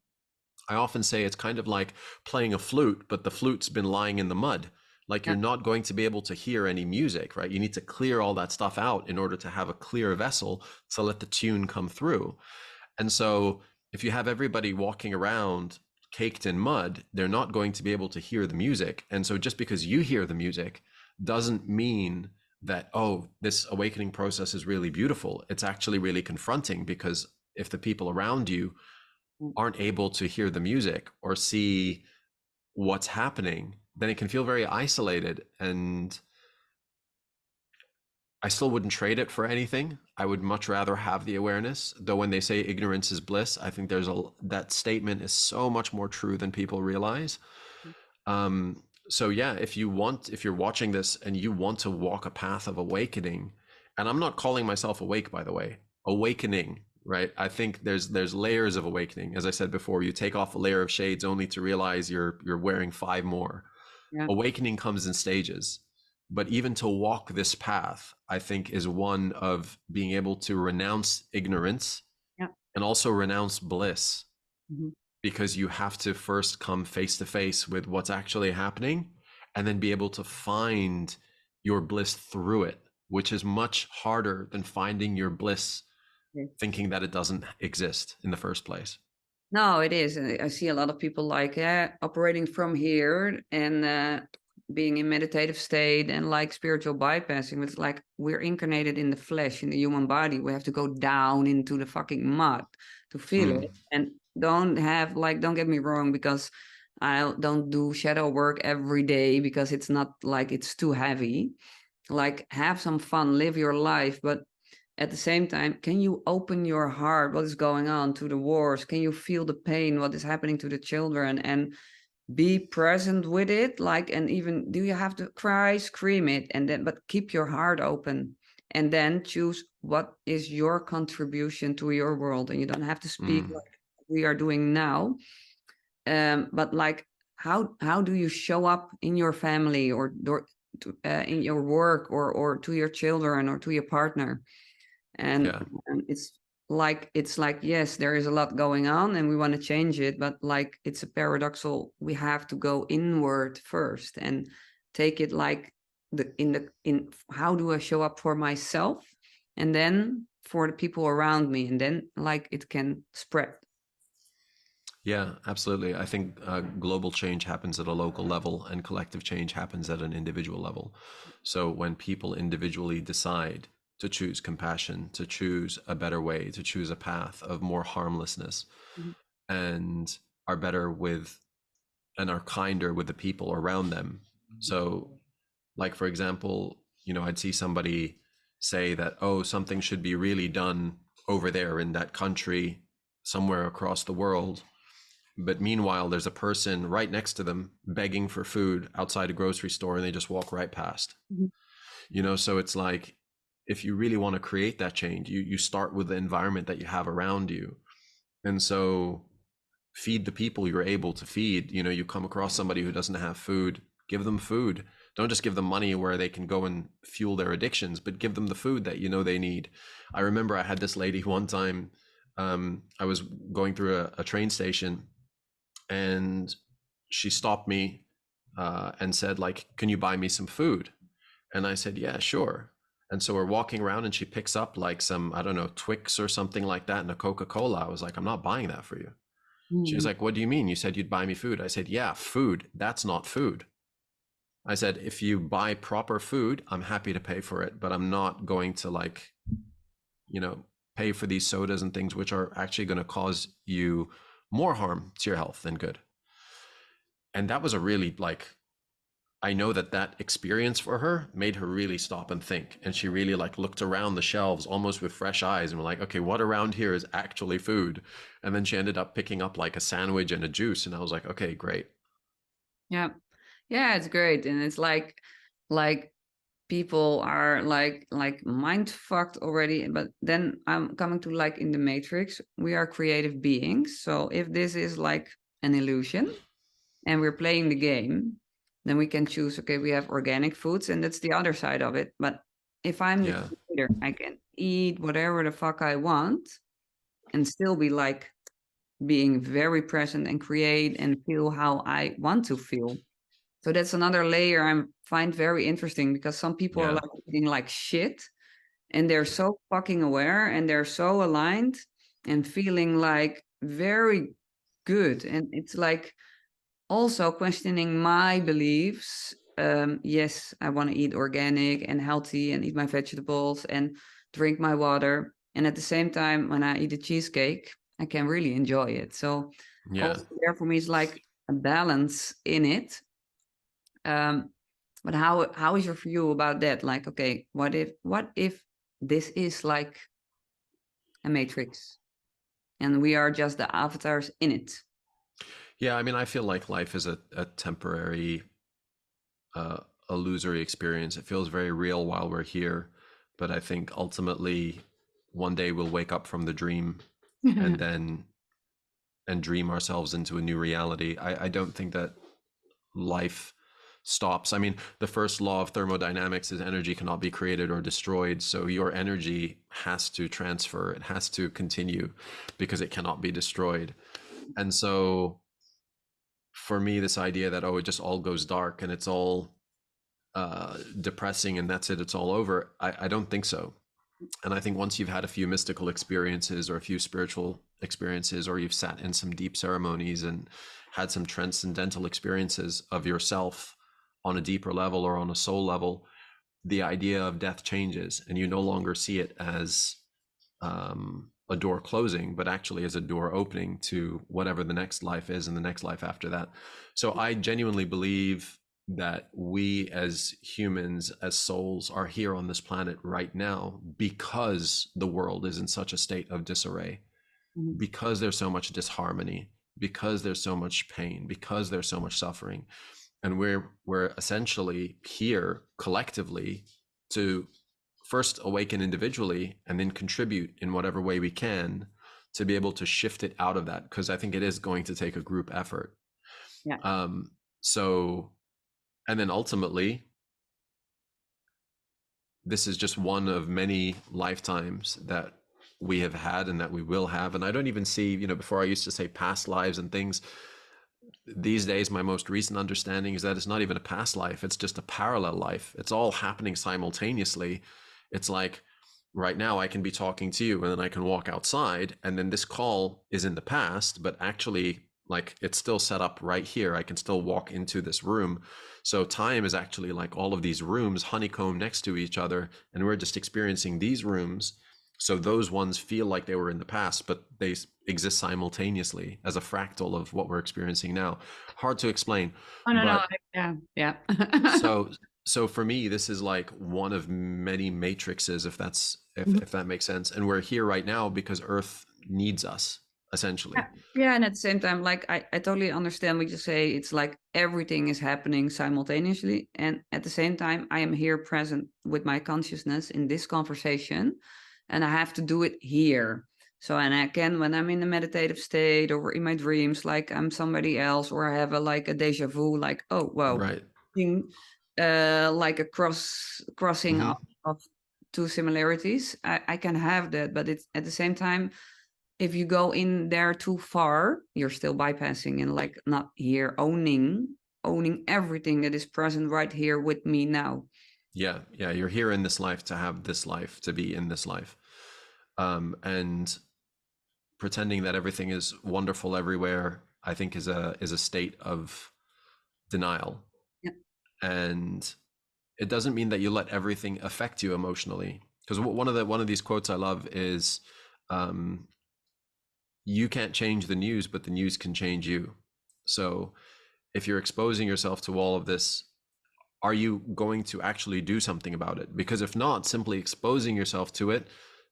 I often say it's kind of like playing a flute, but the flute's been lying in the mud. Like Yeah. you're not going to be able to hear any music, right? You need to clear all that stuff out in order to have a clear vessel to let the tune come through. And so if you have everybody walking around caked in mud, they're not going to be able to hear the music. And so just because you hear the music doesn't mean that, oh, this awakening process is really beautiful. It's actually really confronting, because if the people around you Mm. aren't able to hear the music or see what's happening, then it can feel very isolated. And I still wouldn't trade it for anything. I would much rather have the awareness. Though when they say ignorance is bliss, I think that statement is so much more true than people realize. So yeah, if you're watching this and you want to walk a path of awakening, and I'm not calling myself awake, by the way, awakening, right? I think there's layers of awakening. As I said before, you take off a layer of shades only to realize you're wearing 5 more. Yeah. Awakening comes in stages. But even to walk this path, I think, is one of being able to renounce ignorance Yeah. and also renounce bliss, Mm-hmm. because you have to first come face to face with what's actually happening and then be able to find your bliss through it, which is much harder than finding your bliss thinking that it doesn't exist in the first place. No, it is. I see a lot of people like operating from here and being in meditative state and like spiritual bypassing. It's like we're incarnated in the flesh, in the human body. We have to go down into the fucking mud to feel Mm, it. And don't get me wrong, because I don't do shadow work every day because it's not like it's too heavy. Like have some fun, live your life, but at the same time, can you open your heart, what is going on, to the wars? Can you feel the pain, what is happening to the children, and be present with it? Like, and even do you have to cry, scream it, and then but keep your heart open, and then choose what is your contribution to your world. And you don't have to speak mm. like we are doing now, but like how do you show up in your family, or in your work, or to your children, or to your partner? and, Yeah. and it's like yes, there is a lot going on and we want to change it, but like it's a paradoxal, we have to go inward first and take it like in how do I show up for myself, and then for the people around me, and then like it can spread. Yeah, absolutely. I think global change happens at a local level and collective change happens at an individual level. So when people individually decide to choose compassion, to choose a better way, to choose a path of more harmlessness, Mhm. and are better with and are kinder with the people around them. So, like, for example, I'd see somebody say that, oh, something should be really done over there in that country, somewhere across the world. But meanwhile, there's a person right next to them begging for food outside a grocery store and they just walk right past. Mhm. So it's like, if you really want to create that change, you start with the environment that you have around you. And so feed the people you're able to feed. You come across somebody who doesn't have food, give them food. Don't just give them money where they can go and fuel their addictions, but give them the food that they need. I remember I had this lady one time. I was going through a train station and she stopped me and said, like, can you buy me some food? And I said, yeah, sure. And so we're walking around and she picks up like some, I don't know, Twix or something like that and a Coca-Cola. I was like, I'm not buying that for you. She was Mhm. like, what do you mean? You said you'd buy me food. I said, yeah, food. That's not food. I said, if you buy proper food, I'm happy to pay for it, but I'm not going to like, pay for these sodas and things which are actually going to cause you more harm to your health than good. And that was a really like, I know that experience for her made her really stop and think. And she really like looked around the shelves almost with fresh eyes and were like, okay, what around here is actually food? And then she ended up picking up like a sandwich and a juice. And I was like, okay, great. Yeah, yeah, it's great. And it's like people are like mind fucked already. But then I'm coming to like in the Matrix, we are creative beings. So if this is like an illusion and we're playing the game, then we can choose, okay, we have organic foods, and that's the other side of it. But if I'm the Yeah. creator, I can eat whatever the fuck I want and still be like being very present and create and feel how I want to feel. So that's another layer I find very interesting, because some people are Yeah. like eating like shit and they're so fucking aware and they're so aligned and feeling like very good. And it's like also questioning my beliefs. Yes, I want to eat organic and healthy and eat my vegetables and drink my water. And at the same time, when I eat a cheesecake, I can really enjoy it. So Yeah. also there for me is like a balance in it. Um, but how is your view about that? Like, okay, what if this is like a matrix and we are just the avatars in it? Yeah. I mean, I feel like life is a temporary, uh, illusory experience. It feels very real while we're here. But I think ultimately one day we'll wake up from the dream and then and dream ourselves into a new reality. I don't think that life stops. I mean, the first law of thermodynamics is energy cannot be created or destroyed. So your energy has to transfer, it has to continue because it cannot be destroyed. And so for me, this idea that, oh, it just all goes dark and it's all depressing and that's it, it's all over, I don't think so. And I think once you've had a few mystical experiences or a few spiritual experiences, or you've sat in some deep ceremonies and had some transcendental experiences of yourself on a deeper level or on a soul level, the idea of death changes and you no longer see it as a door closing, but actually as a door opening to whatever the next life is and the next life after that. So I genuinely believe that we as humans, as souls, are here on this planet right now because the world is in such a state of disarray, Mhm. because there's so much disharmony, because there's so much pain, because there's so much suffering. And we're essentially here collectively to first awaken individually and then contribute in whatever way we can to be able to shift it out of that, because I think it is going to take a group effort. Yeah. So and then ultimately this is just one of many lifetimes that we have had and that we will have. And I don't even see, before I used to say past lives and things. These days, my most recent understanding is that it's not even a past life, it's just a parallel life. It's all happening simultaneously. It's like right now I can be talking to you and then I can walk outside and then this call is in the past, but actually like it's still set up right here. I can still walk into this room. So time is actually like all of these rooms honeycomb next to each other, and we're just experiencing these rooms. So those ones feel like they were in the past, but they exist simultaneously as a fractal of what we're experiencing now. Hard to explain, Oh no, no, but yeah, yeah. so so for me, this is like one of many matrices, if that's if that makes sense. And we're here right now because Earth needs us, Yeah, essentially. yeah, and at the same time, like I totally understand what you say. It's like everything is happening simultaneously, and at the same time, I am here present with my consciousness in this conversation, and I have to do it here. So, and I can when I'm in a meditative state or in my dreams, like I'm somebody else, or I have a like a deja vu, like oh wow, Right. like a crossing Hmm. of two similarities. I can have that, but it's at the same time if you go in there too far, you're still bypassing and like not here owning everything that is present right here with me now. Yeah, yeah. You're here in this life to have this life, to be in this life, and pretending that everything is wonderful everywhere, I think is a state of denial. Yeah. And it doesn't mean that you let everything affect you emotionally, because one of these quotes I love is, um, you can't change the news, but the news can change you. So if you're exposing yourself to all of this, are you going to actually do something about it? Because if not, simply exposing yourself to it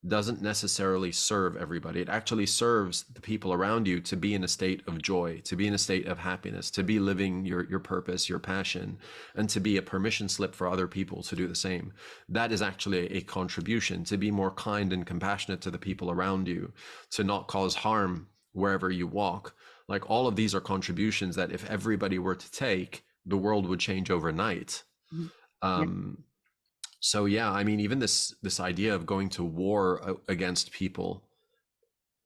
doesn't necessarily serve everybody. It actually serves the people around you to be in a state of joy, to be in a state of happiness, to be living your purpose, your passion, and to be a permission slip for other people to do the same. That is actually a contribution to be more kind and compassionate to the people around you, to not cause harm wherever you walk. Like all of these are contributions that if everybody were to take, the world would change overnight. Mhm. Yeah. Um, so yeah, I mean, even this idea of going to war against people,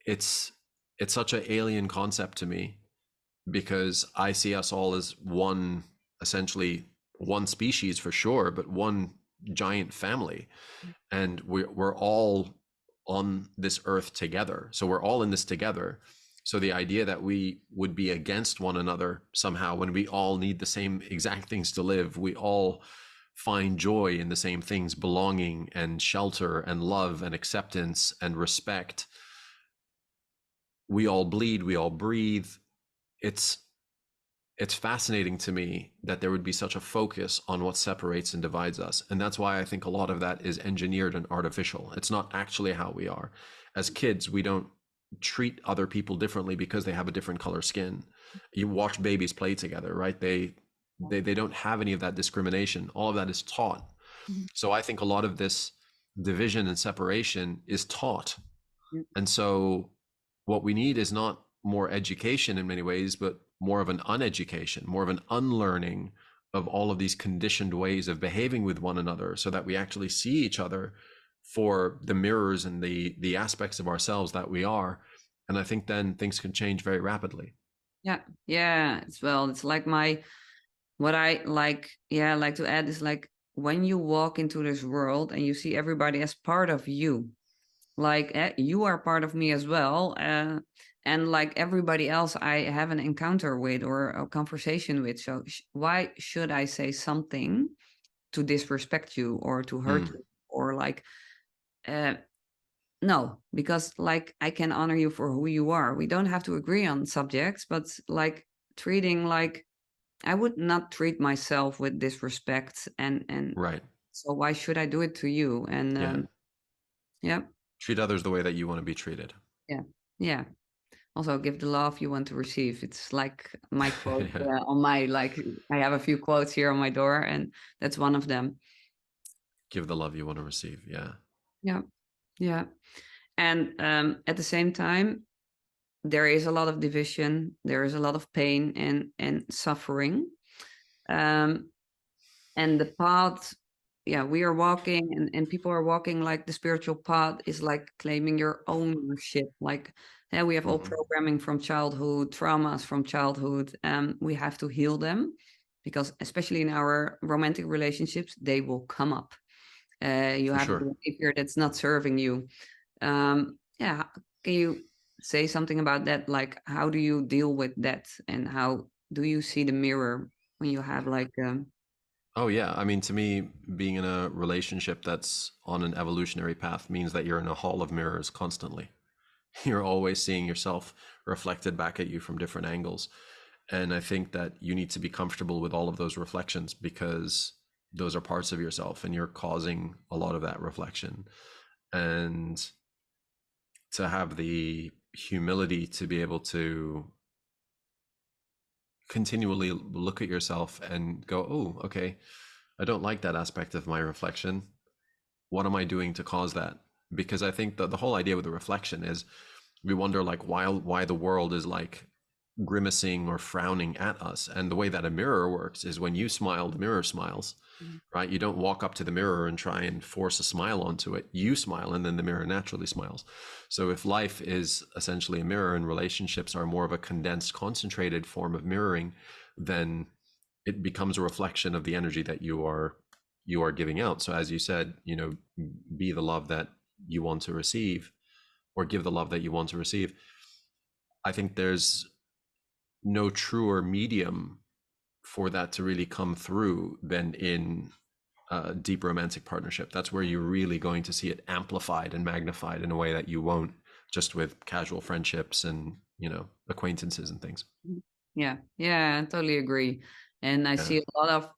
it's it's such an alien concept to me because I see us all as one, essentially one species for sure, but one giant family. And we're all on this earth together. So we're all in this together. So the idea that we would be against one another somehow when we all need the same exact things to live, we all find joy in the same things, belonging and shelter and love and acceptance and respect. We all bleed, we all breathe. It's it's fascinating to me that there would be such a focus on what separates and divides us. And that's why I think a lot of that is engineered and artificial. It's not actually how we are. As kids, we don't treat other people differently because they have a different color skin. You watch babies play together, right? They don't have any of that discrimination. All of that is taught. Mhm. So I think a lot of this division and separation is taught. And so what we need is not more education in many ways, but more of an uneducation, more of an unlearning of all of these conditioned ways of behaving with one another so that we actually see each other for the mirrors and the aspects of ourselves that we are. And I think then things can change very rapidly. Yeah, yeah. It's like what I like to add is like when you walk into this world and you see everybody as part of you, like you are part of me as well, and like everybody else I have an encounter with or a conversation with. So why should I say something to disrespect you or to hurt Mm, you or like uh, no, because like I can honor you for who you are. We don't have to agree on subjects, but like treating like I would not treat myself with disrespect, and right. so why should I do it to you? And Yeah. yeah, Treat others the way that you want to be treated. yeah, yeah. Also, give the love you want to receive. It's like my quote Yeah. on my like. I have a few quotes here on my door, and that's one of them. Give the love you want to receive. Yeah. Yeah, yeah. And at the same time, there is a lot of division. There is a lot of pain and suffering. Um, and the path, yeah, we are walking, and people are walking like the spiritual path is like claiming your ownership. Like, yeah, we have all Mm-hmm. programming from childhood, traumas from childhood. We have to heal them because, especially in our romantic relationships, they will come up. You For have a sure. behavior that's not serving you. Yeah, can you say something about that? Like, how do you deal with that, and how do you see the mirror when you have like Oh, yeah. I mean, to me, being in a relationship that's on an evolutionary path means that you're in a hall of mirrors constantly. You're always seeing yourself reflected back at you from different angles. And I think that you need to be comfortable with all of those reflections because those are parts of yourself and you're causing a lot of that reflection. And to have the humility to be able to continually look at yourself and go, oh, okay, I don't like that aspect of my reflection. What am I doing to cause that? Because I think that the whole idea with the reflection is we wonder like why the world is like grimacing or frowning at us. And the way that a mirror works is when you smile, the mirror smiles, right? You don't walk up to the mirror and try and force a smile onto it. You smile and then the mirror naturally smiles. So if life is essentially a mirror and relationships are more of a condensed, concentrated form of mirroring, then it becomes a reflection of the energy that you are giving out. So as you said, be the love that you want to receive or give the love that you want to receive. I think there's no truer medium for that to really come through than in a deep romantic partnership. That's where you're really going to see it amplified and magnified in a way that you won't just with casual friendships and acquaintances and things. yeah, yeah, I totally agree. And I Yeah. see a lot of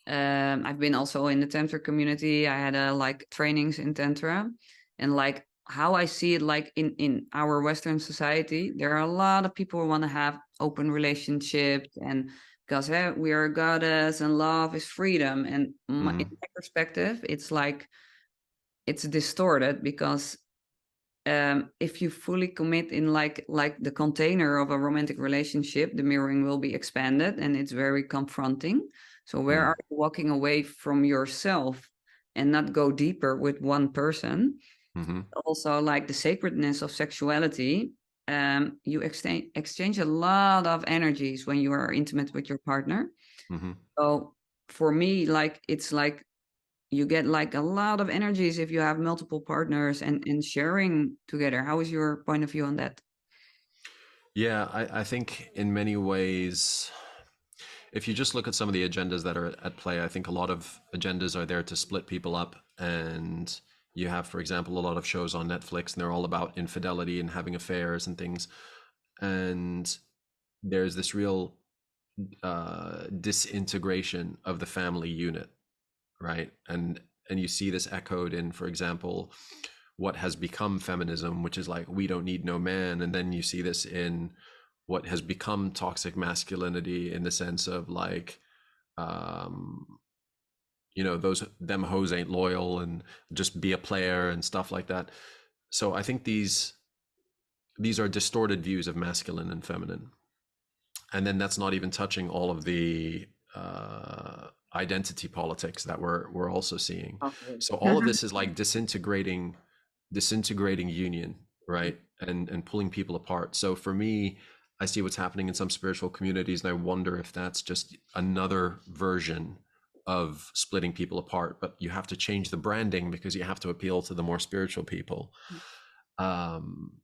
I've been also in the tantra community. I had like trainings in tantra, and like how I see it, like in our Western society, there are a lot of people who want to have open relationships, and because we are a goddess and love is freedom. And in Mm-hmm. my perspective, it's like it's distorted because if you fully commit in like the container of a romantic relationship, the mirroring will be expanded and it's very confronting. So where Mm. are you walking away from yourself and not go deeper with one person? Mm-hmm. Also, like the sacredness of sexuality. you exchange a lot of energies when you are intimate with your partner. Mm-hmm. So for me, like it's like you get like a lot of energies if you have multiple partners and sharing together. How is your point of view on that? Yeah, I think in many ways, if you just look at some of the agendas that are at play, I think a lot of agendas are there to split people up. And you have, for example, a lot of shows on Netflix, and they're all about infidelity and having affairs and things. And there's this real disintegration of the family unit, right? And you see this echoed in, for example, what has become feminism, which is like, we don't need no man. And then you see this in what has become toxic masculinity, in the sense of like, um those them hoes ain't loyal, and just be a player and stuff like that. So I think these are distorted views of masculine and feminine. And then that's not even touching all of the identity politics that we're also seeing. Okay. So all of this is like disintegrating union, right? And pulling people apart. So for me, I see what's happening in some spiritual communities, and I wonder if that's just another version of splitting people apart. But you have to change the branding because you have to appeal to the more spiritual people. um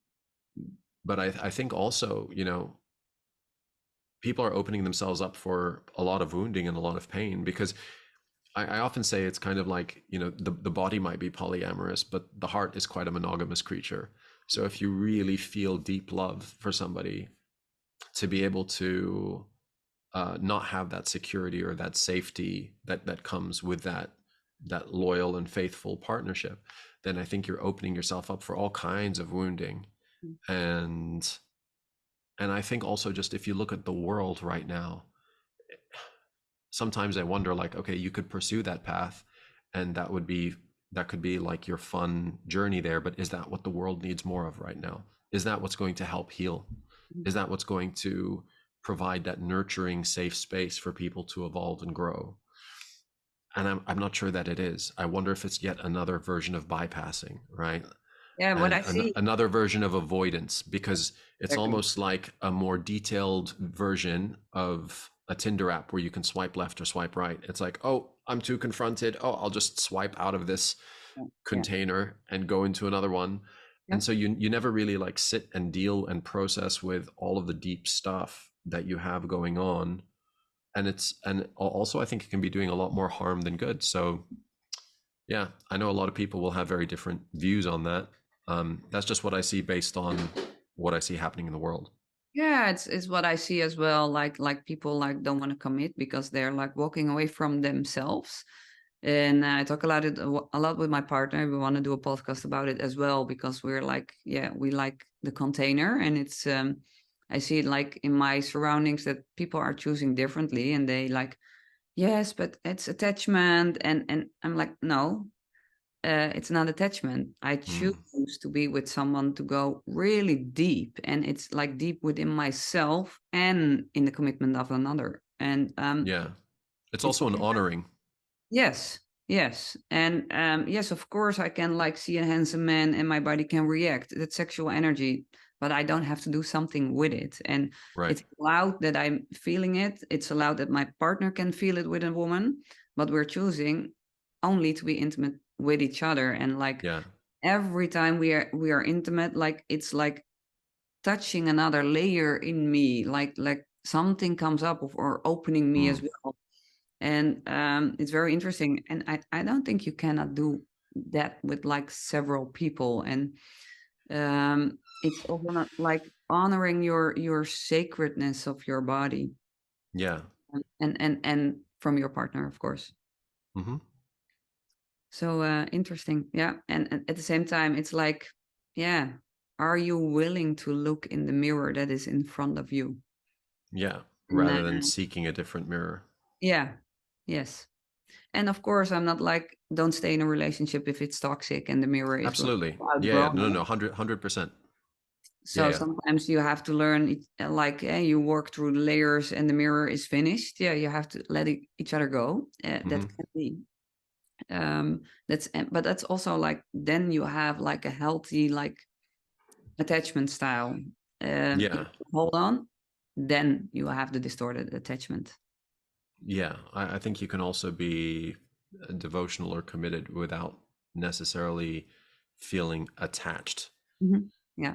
but I think also, people are opening themselves up for a lot of wounding and a lot of pain, because I often say it's kind of like, the body might be polyamorous, but the heart is quite a monogamous creature. So if you really feel deep love for somebody, to be able to not have that security or that safety that comes with that loyal and faithful partnership, then I think you're opening yourself up for all kinds of wounding. And I think also, just if you look at the world right now, sometimes I wonder, like, okay, you could pursue that path, and that could be like your fun journey there, but is that what the world needs more of right now? Is that what's going to help heal? Is that what's going to provide that nurturing, safe space for people to evolve and grow? And I'm not sure that it is. I wonder if it's yet another version of bypassing, right? Yeah, what And I see another version of avoidance, because it's exactly. almost like a more detailed version of a Tinder app where you can swipe left or swipe right. It's like, oh, I'm too confronted. Oh, I'll just swipe out of this Yeah, yeah, container and go into another one. yeah. And so you never really like sit and deal and process with all of the deep stuff that you have going on. And also, I think it can be doing a lot more harm than good. So yeah, I know a lot of people will have very different views on that. That's just what I see based on what I see happening in the world. Yeah, it's what I see as well. Like people like don't want to commit because they're like walking away from themselves. And I talk about it a lot with my partner. We want to do a podcast about it as well because we're like, yeah, we like the container, and it's I see it like in my surroundings that people are choosing differently, and they like, yes, but it's attachment, and I'm like, no, it's not attachment. I choose Mm, to be with someone to go really deep, and it's like deep within myself and in the commitment of another. And yeah, it's it's also an honoring. yes, yes, and yes, of course, I can like see a handsome man, and my body can react. That's sexual energy, but I don't have to do something with it. And Right. it's allowed that I'm feeling it. It's allowed that my partner can feel it with a woman, but we're choosing only to be intimate with each other. And like Yeah. every time we are intimate, like it's like touching another layer in me, like something comes up or opening me as Mm, well. And it's very interesting, and I don't think you cannot do that with like several people. And it's also not like honoring your sacredness of your body, yeah. and from your partner, of course. Hmm. So interesting, yeah. And at the same time, it's like, yeah, are you willing to look in the mirror that is in front of you? Yeah. And Rather than seeking a different mirror. yeah, yes. And of course, I'm not like, don't stay in a relationship if it's toxic and the mirror is like Absolutely. Yeah. Yeah. outgrown No, no, it. no. 100%. Yeah. So Yeah. sometimes you have to learn, like, you work through the layers and the mirror is finished. Yeah, you have to let each other go. That Hmm. can be. But that's also like, then you have like a healthy, like, attachment style. Yeah. hold on, then you will have the distorted attachment. Yeah. I think you can also be devotional or committed without necessarily feeling attached. Yeah,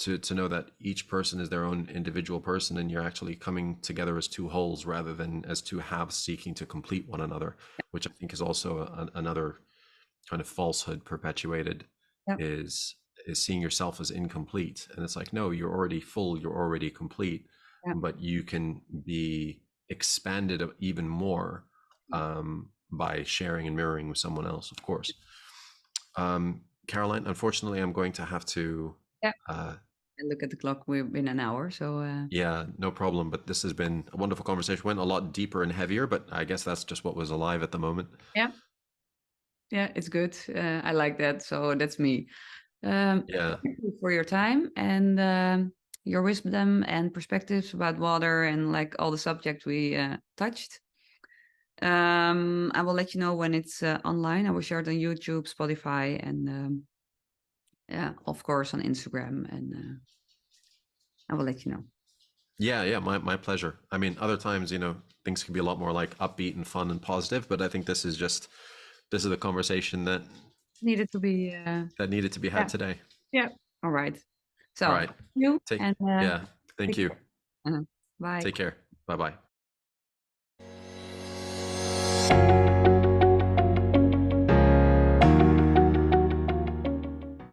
To know that each person is their own individual person and you're actually coming together as two wholes rather than as two halves seeking to complete one another, which I think is also another kind of falsehood perpetuated, yeah, is seeing yourself as incomplete. And it's like, no, you're already full, you're already complete, yeah. but you can be expanded even more by sharing and mirroring with someone else, of course. Caroline, unfortunately, I'm going to have to Yeah. uh, I look at the clock. We're in an hour, so yeah, no problem. But this has been a wonderful conversation. Went a lot deeper and heavier, but I guess that's just what was alive at the moment. yeah, yeah, it's good. I like that. So that's me. Yeah. Thank you for your time and your wisdom and perspectives about water and like all the subjects we touched. I will let you know when it's online. I will share it on YouTube, Spotify, and yeah, of course on Instagram. And I will let you know. Yeah, yeah, my pleasure. I mean, other times, things can be a lot more like upbeat and fun and positive, but I think this is the conversation Needed to be. that needed to be had Yeah, today. yeah. All right. All So right. thank you Take and yeah, thank take you. care. Uh-huh. Bye. Take care. Bye-bye.